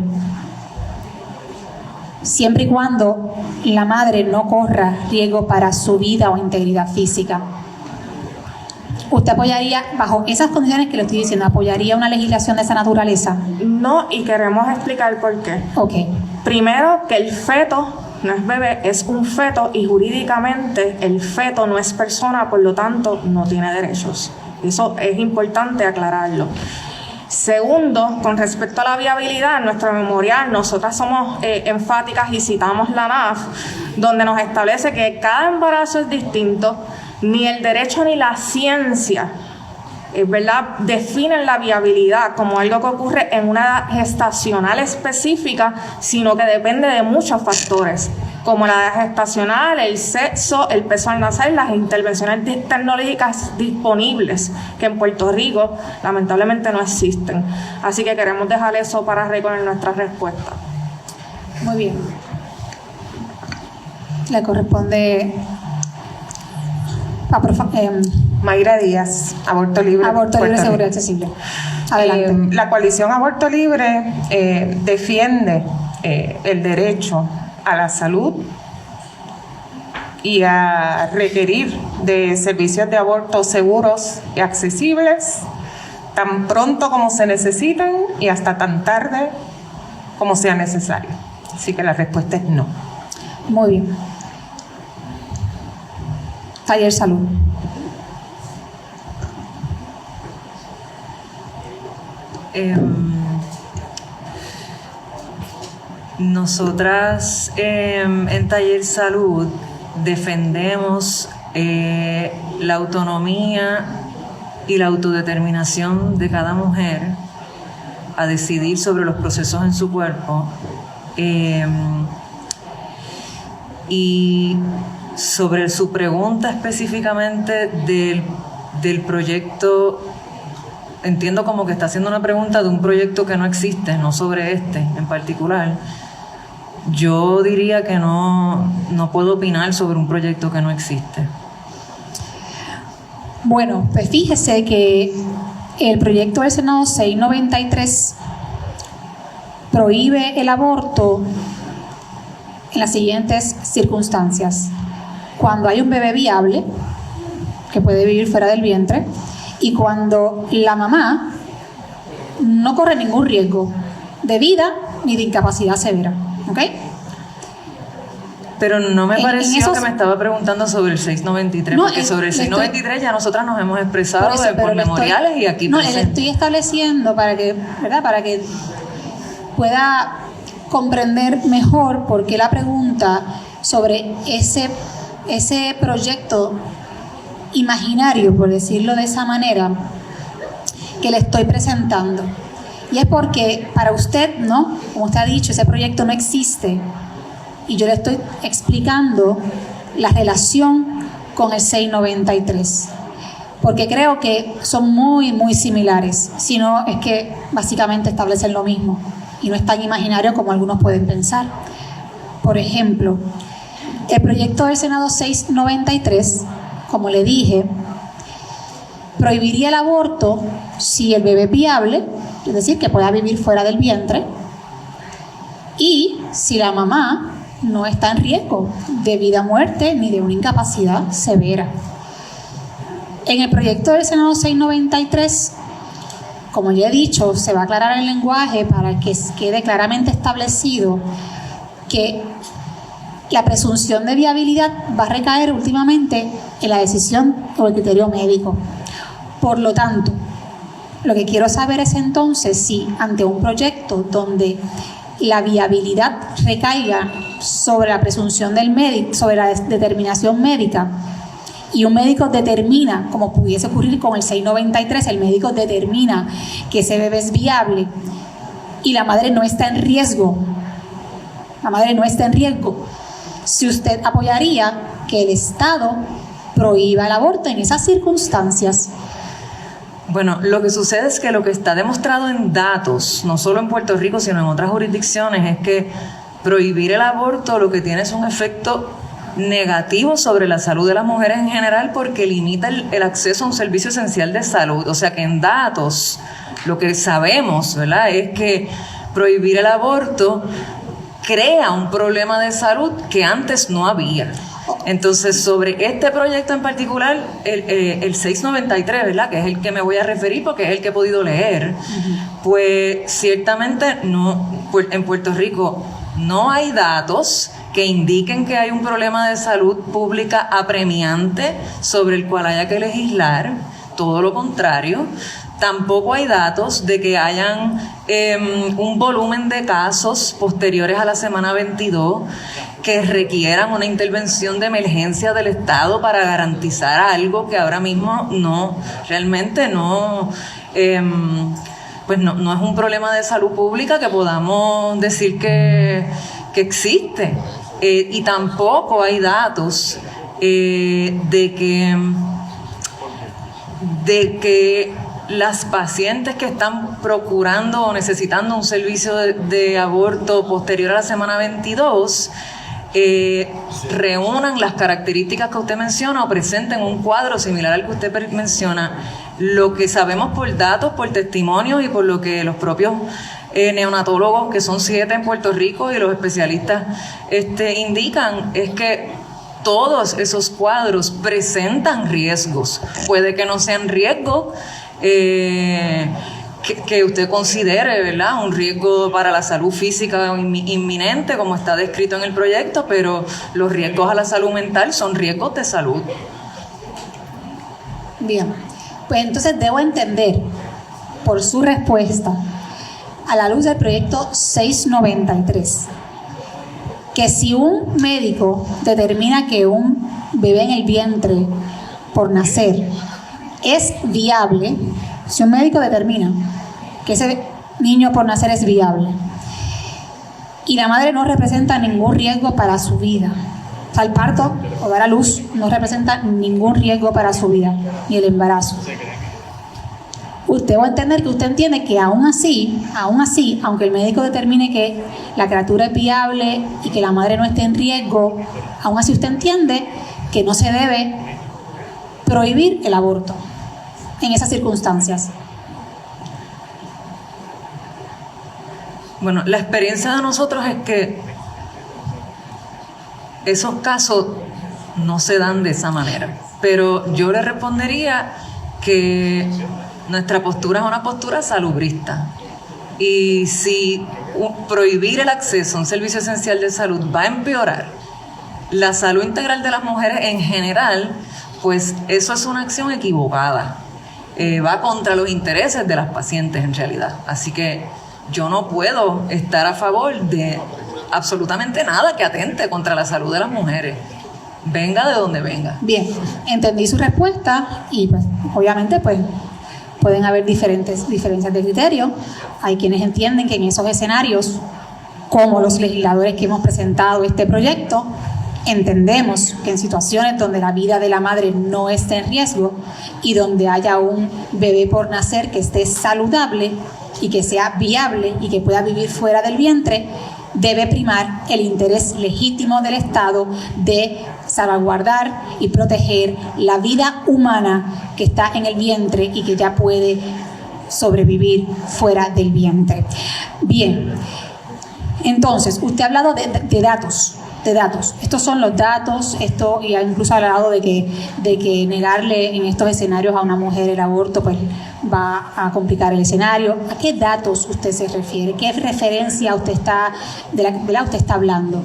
siempre y cuando la madre no corra riesgo para su vida o integridad física. ¿Usted apoyaría, bajo esas condiciones que le estoy diciendo, apoyaría una legislación de esa naturaleza? No, y queremos explicar por qué. Ok. Primero, que el feto no es bebé, es un feto y jurídicamente el feto no es persona, por lo tanto no tiene derechos. Eso es importante aclararlo. Segundo, con respecto a la viabilidad, en nuestro memorial nosotras somos enfáticas y citamos la NAF, donde nos establece que cada embarazo es distinto, ni el derecho ni la ciencia, ¿verdad?, definen la viabilidad como algo que ocurre en una edad gestacional específica, sino que depende de muchos factores, como la edad gestacional, el sexo, el peso al nacer, las intervenciones tecnológicas disponibles, que en Puerto Rico lamentablemente no existen. Así que queremos dejar eso para recoger nuestra respuesta. Muy bien. Le corresponde Mayra Díaz, Aborto Libre. Aborto Libre, Seguridad Accesible. Adelante. La coalición Aborto Libre defiende el derecho a la salud y a requerir de servicios de aborto seguros y accesibles tan pronto como se necesiten y hasta tan tarde como sea necesario. Así que la respuesta es no. Muy bien. Taller Salud. Nosotras en Taller Salud defendemos la autonomía y la autodeterminación de cada mujer a decidir sobre los procesos en su cuerpo, y sobre su pregunta específicamente del proyecto. Entiendo como que está haciendo una pregunta de un proyecto que no existe, no sobre este en particular. Yo diría que no puedo opinar sobre un proyecto que no existe. Bueno, pues fíjese que el proyecto del Senado 693 prohíbe el aborto en las siguientes circunstancias: cuando hay un bebé viable que puede vivir fuera del vientre y cuando la mamá no corre ningún riesgo de vida ni de incapacidad severa. ¿Ok? Pero no me pareció esos... que me estaba preguntando sobre el 693, porque sobre el 693 ya nosotras nos hemos expresado por memoriales y aquí le estoy estableciendo para que, ¿verdad?, para que pueda comprender mejor por qué la pregunta sobre ese proyecto imaginario, por decirlo de esa manera, que le estoy presentando. Y es porque para usted, ¿no?, como usted ha dicho, ese proyecto no existe. Y yo le estoy explicando la relación con el 693. Porque creo que son muy, muy similares. Si no, es que básicamente establecen lo mismo. Y no es tan imaginario como algunos pueden pensar. Por ejemplo, el proyecto del Senado 693, como le dije, prohibiría el aborto si el bebé es viable, es decir, que pueda vivir fuera del vientre, y si la mamá no está en riesgo de vida, muerte ni de una incapacidad severa. En el proyecto del Senado 693, como ya he dicho, se va a aclarar el lenguaje para que quede claramente establecido que la presunción de viabilidad va a recaer últimamente en la decisión o el criterio médico. Por lo tanto, lo que quiero saber es entonces si ante un proyecto donde la viabilidad recaiga sobre la presunción del médico, sobre la determinación médica, y un médico determina, como pudiese ocurrir con el 693, el médico determina que ese bebé es viable y la madre no está en riesgo, si usted apoyaría que el Estado prohíba el aborto en esas circunstancias. Bueno, lo que sucede es que lo que está demostrado en datos, no solo en Puerto Rico, sino en otras jurisdicciones, es que prohibir el aborto lo que tiene es un efecto negativo sobre la salud de las mujeres en general, porque limita el acceso a un servicio esencial de salud. O sea que en datos lo que sabemos, ¿verdad?, es que prohibir el aborto crea un problema de salud que antes no había. Entonces, sobre este proyecto en particular, el 693, ¿verdad?, que es el que me voy a referir porque es el que he podido leer, pues ciertamente no, en Puerto Rico no hay datos que indiquen que hay un problema de salud pública apremiante sobre el cual haya que legislar. Todo lo contrario. Tampoco hay datos de que hayan un volumen de casos posteriores a la semana 22 que requieran una intervención de emergencia del Estado para garantizar algo que ahora mismo realmente no es un problema de salud pública que podamos decir que existe. Y tampoco hay datos de que las pacientes que están procurando o necesitando un servicio de aborto posterior a la semana 22 reúnan las características que usted menciona o presenten un cuadro similar al que usted menciona. Lo que sabemos por datos, por testimonios y por lo que los propios neonatólogos, que son 7 en Puerto Rico, y los especialistas indican es que todos esos cuadros presentan riesgos. Puede que no sean riesgos que usted considere, ¿verdad?, un riesgo para la salud física inminente, como está descrito en el proyecto, pero los riesgos a la salud mental son riesgos de salud. Bien, pues entonces debo entender, por su respuesta, a la luz del proyecto 693, que si un médico determina que un bebé en el vientre por nacer es viable, si un médico determina que ese niño por nacer es viable y la madre no representa ningún riesgo para su vida, o sea, el parto o dar a luz no representa ningún riesgo para su vida, ni el embarazo, usted va a entender que usted entiende que aún así, aunque el médico determine que la criatura es viable y que la madre no esté en riesgo, aún así usted entiende que no se debe prohibir el aborto en esas circunstancias. Bueno, la experiencia de nosotros es que esos casos no se dan de esa manera, pero yo le respondería que nuestra postura es una postura salubrista, y si prohibir el acceso a un servicio esencial de salud va a empeorar la salud integral de las mujeres en general, pues eso es una acción equivocada, va contra los intereses de las pacientes en realidad. Así que yo no puedo estar a favor de absolutamente nada que atente contra la salud de las mujeres, venga de donde venga. Bien, entendí su respuesta y pues obviamente pues pueden haber diferencias de criterio. Hay quienes entienden que en esos escenarios, como los legisladores que hemos presentado este proyecto, entendemos que en situaciones donde la vida de la madre no esté en riesgo y donde haya un bebé por nacer que esté saludable y que sea viable y que pueda vivir fuera del vientre, debe primar el interés legítimo del Estado de salvaguardar y proteger la vida humana que está en el vientre y que ya puede sobrevivir fuera del vientre. Bien, entonces, usted ha hablado de datos. Estos son los datos, y ha incluso hablado de que negarle en estos escenarios a una mujer el aborto pues va a complicar el escenario. ¿A qué datos usted se refiere? ¿Qué referencia usted está hablando?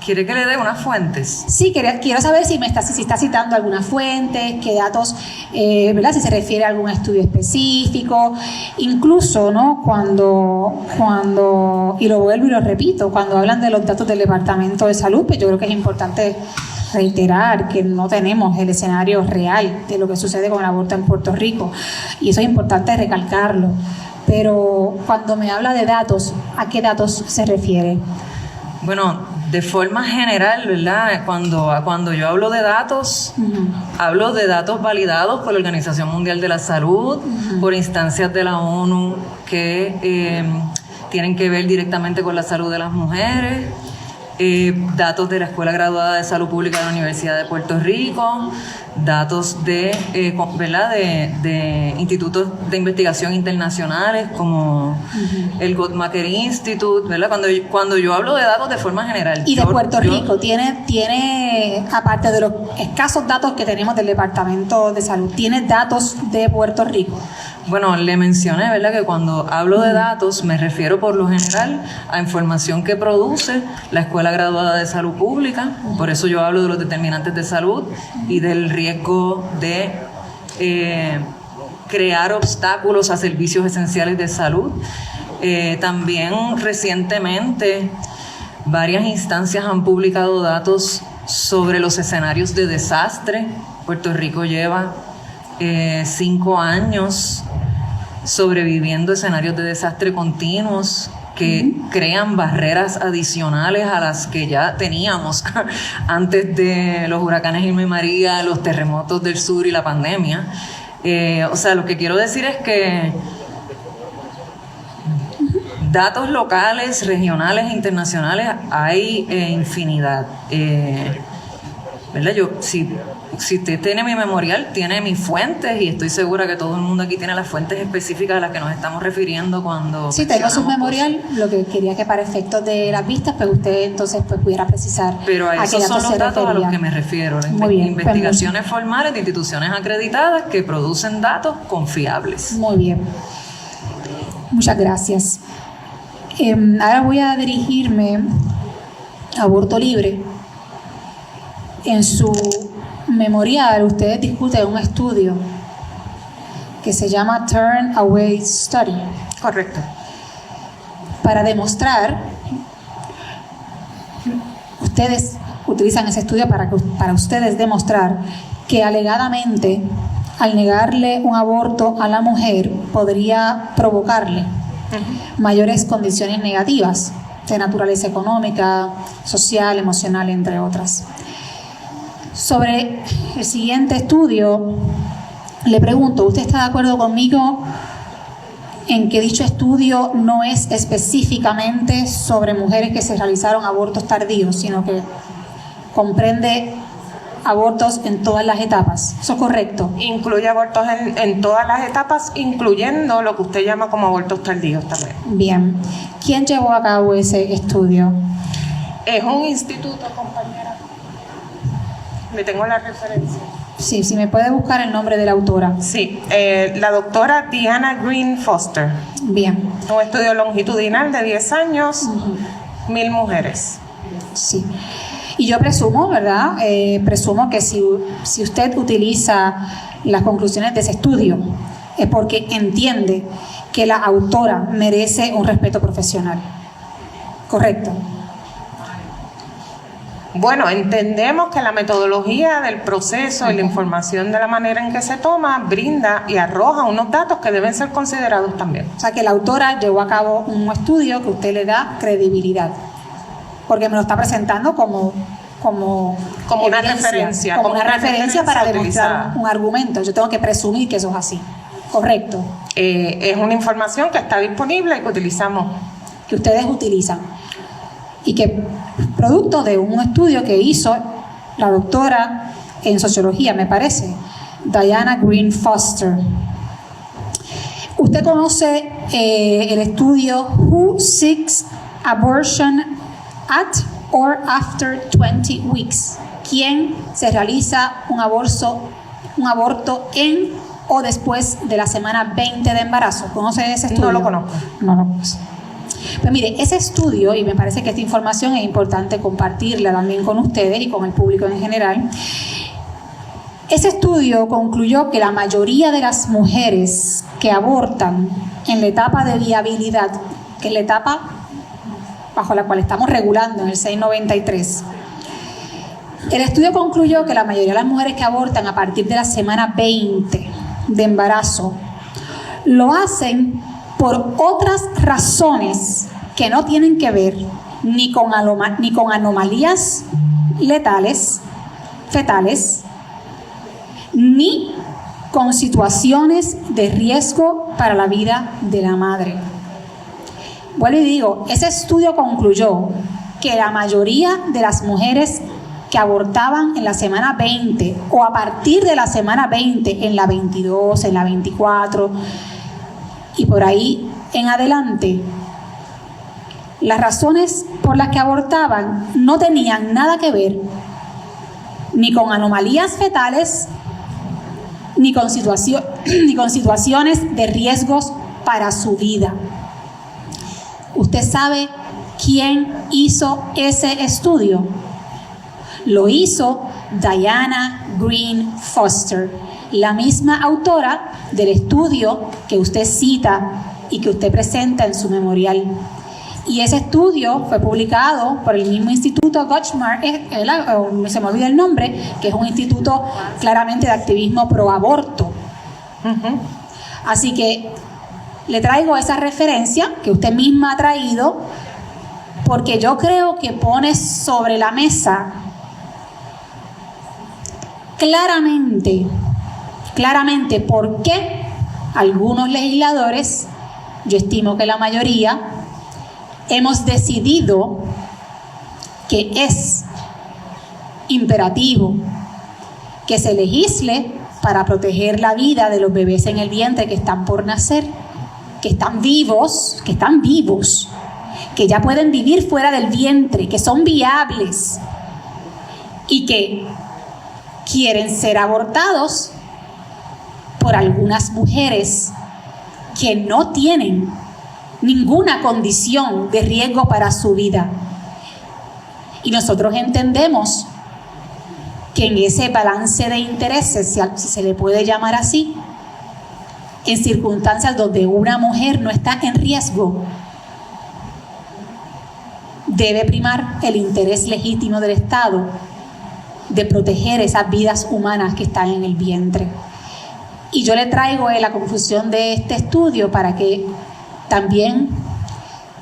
¿Quiere que le dé unas fuentes? Sí, quiero saber si está citando algunas fuentes, qué datos, ¿verdad? Si se refiere a algún estudio específico, incluso, ¿no? Cuando, y lo vuelvo y lo repito, cuando hablan de los datos del Departamento de Salud, pues yo creo que es importante reiterar que no tenemos el escenario real de lo que sucede con el aborto en Puerto Rico, y eso es importante recalcarlo. Pero cuando me habla de datos, ¿a qué datos se refiere? Bueno, de forma general, ¿verdad? Cuando yo hablo de datos, hablo de datos validados por la Organización Mundial de la Salud, por instancias de la ONU que tienen que ver directamente con la salud de las mujeres, datos de la Escuela Graduada de Salud Pública de la Universidad de Puerto Rico, datos ¿verdad? de institutos de investigación internacionales como el Guttmacher Institute, ¿verdad? Cuando yo hablo de datos de forma general. Y de Puerto Rico, tiene, aparte de los escasos datos que tenemos del Departamento de Salud, ¿tiene datos de Puerto Rico? Bueno, le mencioné, ¿verdad?, que cuando hablo de datos me refiero por lo general a información que produce la Escuela Graduada de Salud Pública, por eso yo hablo de los determinantes de salud y del riesgo de crear obstáculos a servicios esenciales de salud. También recientemente varias instancias han publicado datos sobre los escenarios de desastre. Puerto Rico lleva 5 años sobreviviendo escenarios de desastre continuos que crean barreras adicionales a las que ya teníamos antes de los huracanes Irma y María, los terremotos del sur y la pandemia. O sea, lo que quiero decir es que datos locales, regionales e internacionales hay infinidad. ¿Verdad? Si usted tiene mi memorial, tiene mis fuentes, y estoy segura que todo el mundo aquí tiene las fuentes específicas a las que nos estamos refiriendo cuando... Sí, tengo su memorial, lo que quería que para efectos de las vistas, pues usted entonces pues pudiera precisar. Pero a esos son los datos a los que me refiero, investigaciones formales de instituciones acreditadas que producen datos confiables. Muy bien, muchas gracias. Ahora voy a dirigirme a Aborto Libre. En su memorial, ustedes discuten un estudio que se llama Turn Away Study. Correcto. Para demostrar, ustedes utilizan ese estudio para ustedes demostrar que alegadamente al negarle un aborto a la mujer podría provocarle mayores condiciones negativas de naturaleza económica, social, emocional, entre otras. Sobre el siguiente estudio, le pregunto, ¿usted está de acuerdo conmigo en que dicho estudio no es específicamente sobre mujeres que se realizaron abortos tardíos, sino que comprende abortos en todas las etapas? ¿Eso es correcto? Incluye abortos en todas las etapas, incluyendo lo que usted llama como abortos tardíos también. Bien. ¿Quién llevó a cabo ese estudio? Es un instituto, compañera. Le tengo la referencia. Sí, si me puede buscar el nombre de la autora. Sí, la doctora Diana Green Foster. Bien. Un estudio longitudinal de 10 años, 1,000 mujeres. Sí. Y yo presumo, ¿verdad? Presumo que si usted utiliza las conclusiones de ese estudio es porque entiende que la autora merece un respeto profesional. ¿Correcto? Bueno, entendemos que la metodología del proceso y la información de la manera en que se toma brinda y arroja unos datos que deben ser considerados también. O sea, que la autora llevó a cabo un estudio que usted le da credibilidad, porque me lo está presentando como una referencia. Como una referencia para demostrar un argumento. Yo tengo que presumir que eso es así. ¿Correcto? Es una información que está disponible y que utilizamos. Que ustedes utilizan. Y que producto de un estudio que hizo la doctora en sociología, me parece, Diana Green Foster. ¿Usted conoce el estudio Who Seeks Abortion at or After 20 Weeks? ¿Quién se realiza un aborto en o después de la semana 20 de embarazo? ¿Conoce ese estudio? No lo conozco. No lo conozco. Pues mire, ese estudio, y me parece que esta información es importante compartirla también con ustedes y con el público en general, ese estudio concluyó que la mayoría de las mujeres que abortan en la etapa de viabilidad, que es la etapa bajo la cual estamos regulando en el 693, el estudio concluyó que la mayoría de las mujeres que abortan a partir de la semana 20 de embarazo lo hacen por otras razones que no tienen que ver ni con anomalías fetales, ni con situaciones de riesgo para la vida de la madre. Vuelvo y digo, ese estudio concluyó que la mayoría de las mujeres que abortaban en la semana 20 o a partir de la semana 20, en la 22, en la 24 y por ahí en adelante, las razones por las que abortaban no tenían nada que ver ni con anomalías fetales, ni con situaciones de riesgos para su vida. ¿Usted sabe quién hizo ese estudio? Lo hizo Diana Green Foster, la misma autora del estudio que usted cita y que usted presenta en su memorial. Y ese estudio fue publicado por el mismo Instituto Gotchmark, se me olvida el nombre, que es un instituto claramente de activismo pro aborto. Así que le traigo esa referencia que usted misma ha traído, porque yo creo que pone sobre la mesa claramente por qué algunos legisladores, yo estimo que la mayoría, hemos decidido que es imperativo que se legisle para proteger la vida de los bebés en el vientre que están por nacer, que están vivos, que ya pueden vivir fuera del vientre, que son viables y que quieren ser abortados por algunas mujeres que no tienen ninguna condición de riesgo para su vida. Y nosotros entendemos que en ese balance de intereses, si se le puede llamar así, en circunstancias donde una mujer no está en riesgo, debe primar el interés legítimo del Estado de proteger esas vidas humanas que están en el vientre. Y yo le traigo la confusión de este estudio para que también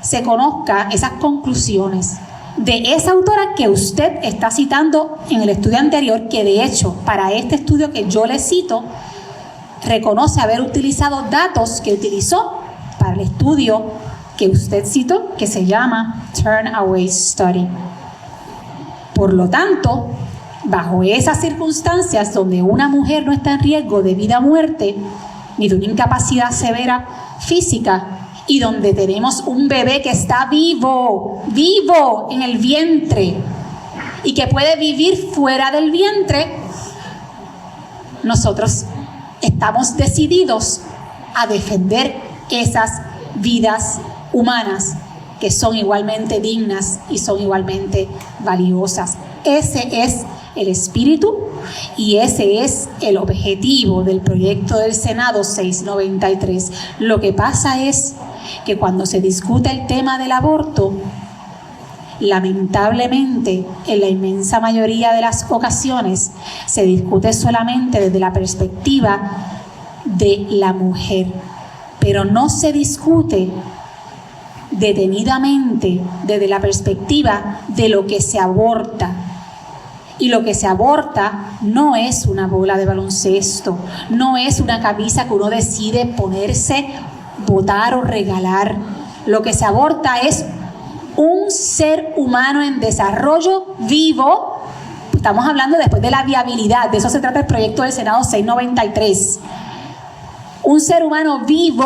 se conozca esas conclusiones de esa autora que usted está citando en el estudio anterior, que de hecho para este estudio que yo le cito reconoce haber utilizado datos que utilizó para el estudio que usted citó, que se llama Turn Away Study. Por lo tanto, bajo esas circunstancias donde una mujer no está en riesgo de vida o muerte, ni de una incapacidad severa física, y donde tenemos un bebé que está vivo en el vientre y que puede vivir fuera del vientre, nosotros estamos decididos a defender esas vidas humanas que son igualmente dignas y son igualmente valiosas. Ese es el espíritu y ese es el objetivo del proyecto del Senado 693. Lo que pasa es que cuando se discute el tema del aborto, lamentablemente, en la inmensa mayoría de las ocasiones, se discute solamente desde la perspectiva de la mujer, pero no se discute detenidamente desde la perspectiva de lo que se aborta. Y lo que se aborta no es una bola de baloncesto, no es una camisa que uno decide ponerse, botar o regalar. Lo que se aborta es un ser humano en desarrollo vivo. Estamos hablando después de la viabilidad, de eso se trata el proyecto del Senado 693. Un ser humano vivo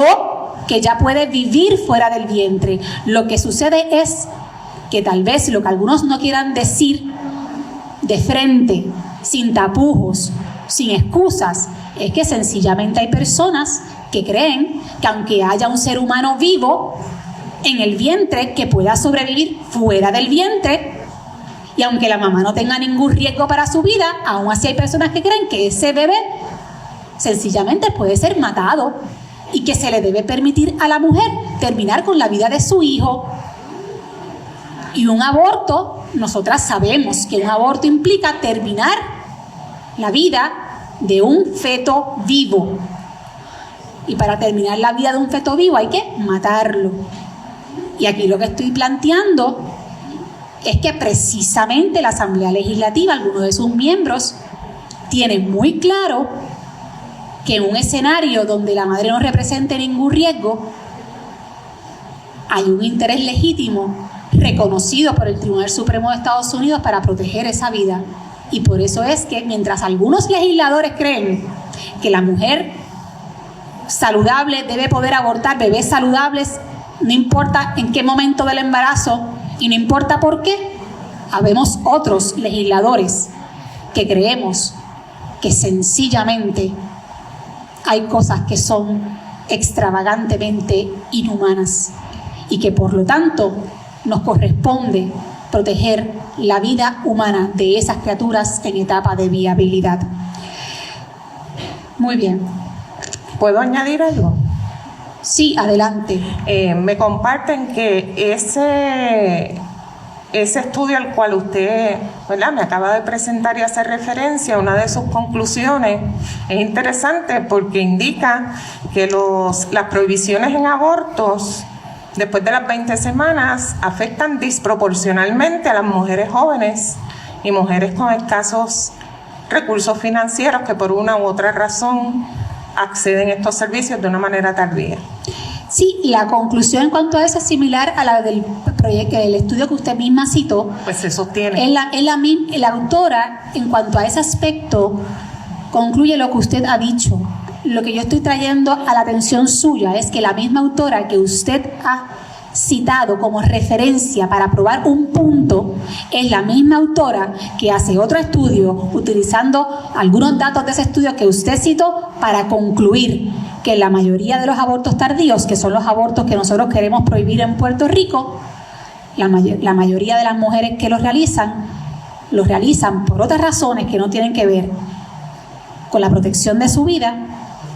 que ya puede vivir fuera del vientre. Lo que sucede es que tal vez lo que algunos no quieran decir de frente, sin tapujos, sin excusas, es que sencillamente hay personas que creen que aunque haya un ser humano vivo en el vientre que pueda sobrevivir fuera del vientre, y aunque la mamá no tenga ningún riesgo para su vida, aún así hay personas que creen que ese bebé sencillamente puede ser matado y que se le debe permitir a la mujer terminar con la vida de su hijo. Y un aborto, nosotras sabemos que un aborto implica terminar la vida de un feto vivo. Y para terminar la vida de un feto vivo hay que matarlo. Y aquí lo que estoy planteando es que precisamente la Asamblea Legislativa, algunos de sus miembros, tienen muy claro que en un escenario donde la madre no represente ningún riesgo, hay un interés legítimo reconocido por el Tribunal Supremo de Estados Unidos para proteger esa vida. Y por eso es que mientras algunos legisladores creen que la mujer saludable debe poder abortar bebés saludables, no importa en qué momento del embarazo y no importa por qué, habemos otros legisladores que creemos que sencillamente hay cosas que son extravagantemente inhumanas y que por lo tanto nos corresponde proteger la vida humana de esas criaturas en etapa de viabilidad. Muy bien. ¿Puedo añadir algo? Sí, adelante. Me comparten que ese estudio al cual usted, ¿verdad?, me acaba de presentar y hace referencia, una de sus conclusiones es interesante porque indica que las prohibiciones en abortos después de las 20 semanas afectan disproporcionalmente a las mujeres jóvenes y mujeres con escasos recursos financieros que por una u otra razón acceden a estos servicios de una manera tardía. Sí, la conclusión en cuanto a eso es similar a la del proyecto, el estudio que usted misma citó. Pues se sostiene. La autora, en cuanto a ese aspecto, concluye lo que usted ha dicho. Lo que yo estoy trayendo a la atención suya es que la misma autora que usted ha citado como referencia para probar un punto es la misma autora que hace otro estudio utilizando algunos datos de ese estudio que usted citó para concluir que la mayoría de los abortos tardíos, que son los abortos que nosotros queremos prohibir en Puerto Rico, la mayoría de las mujeres que los realizan por otras razones que no tienen que ver con la protección de su vida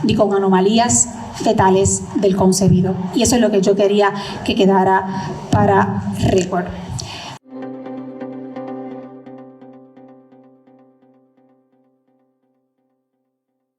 ni con anomalías fetales del concebido. Y eso es lo que yo quería que quedara para récord.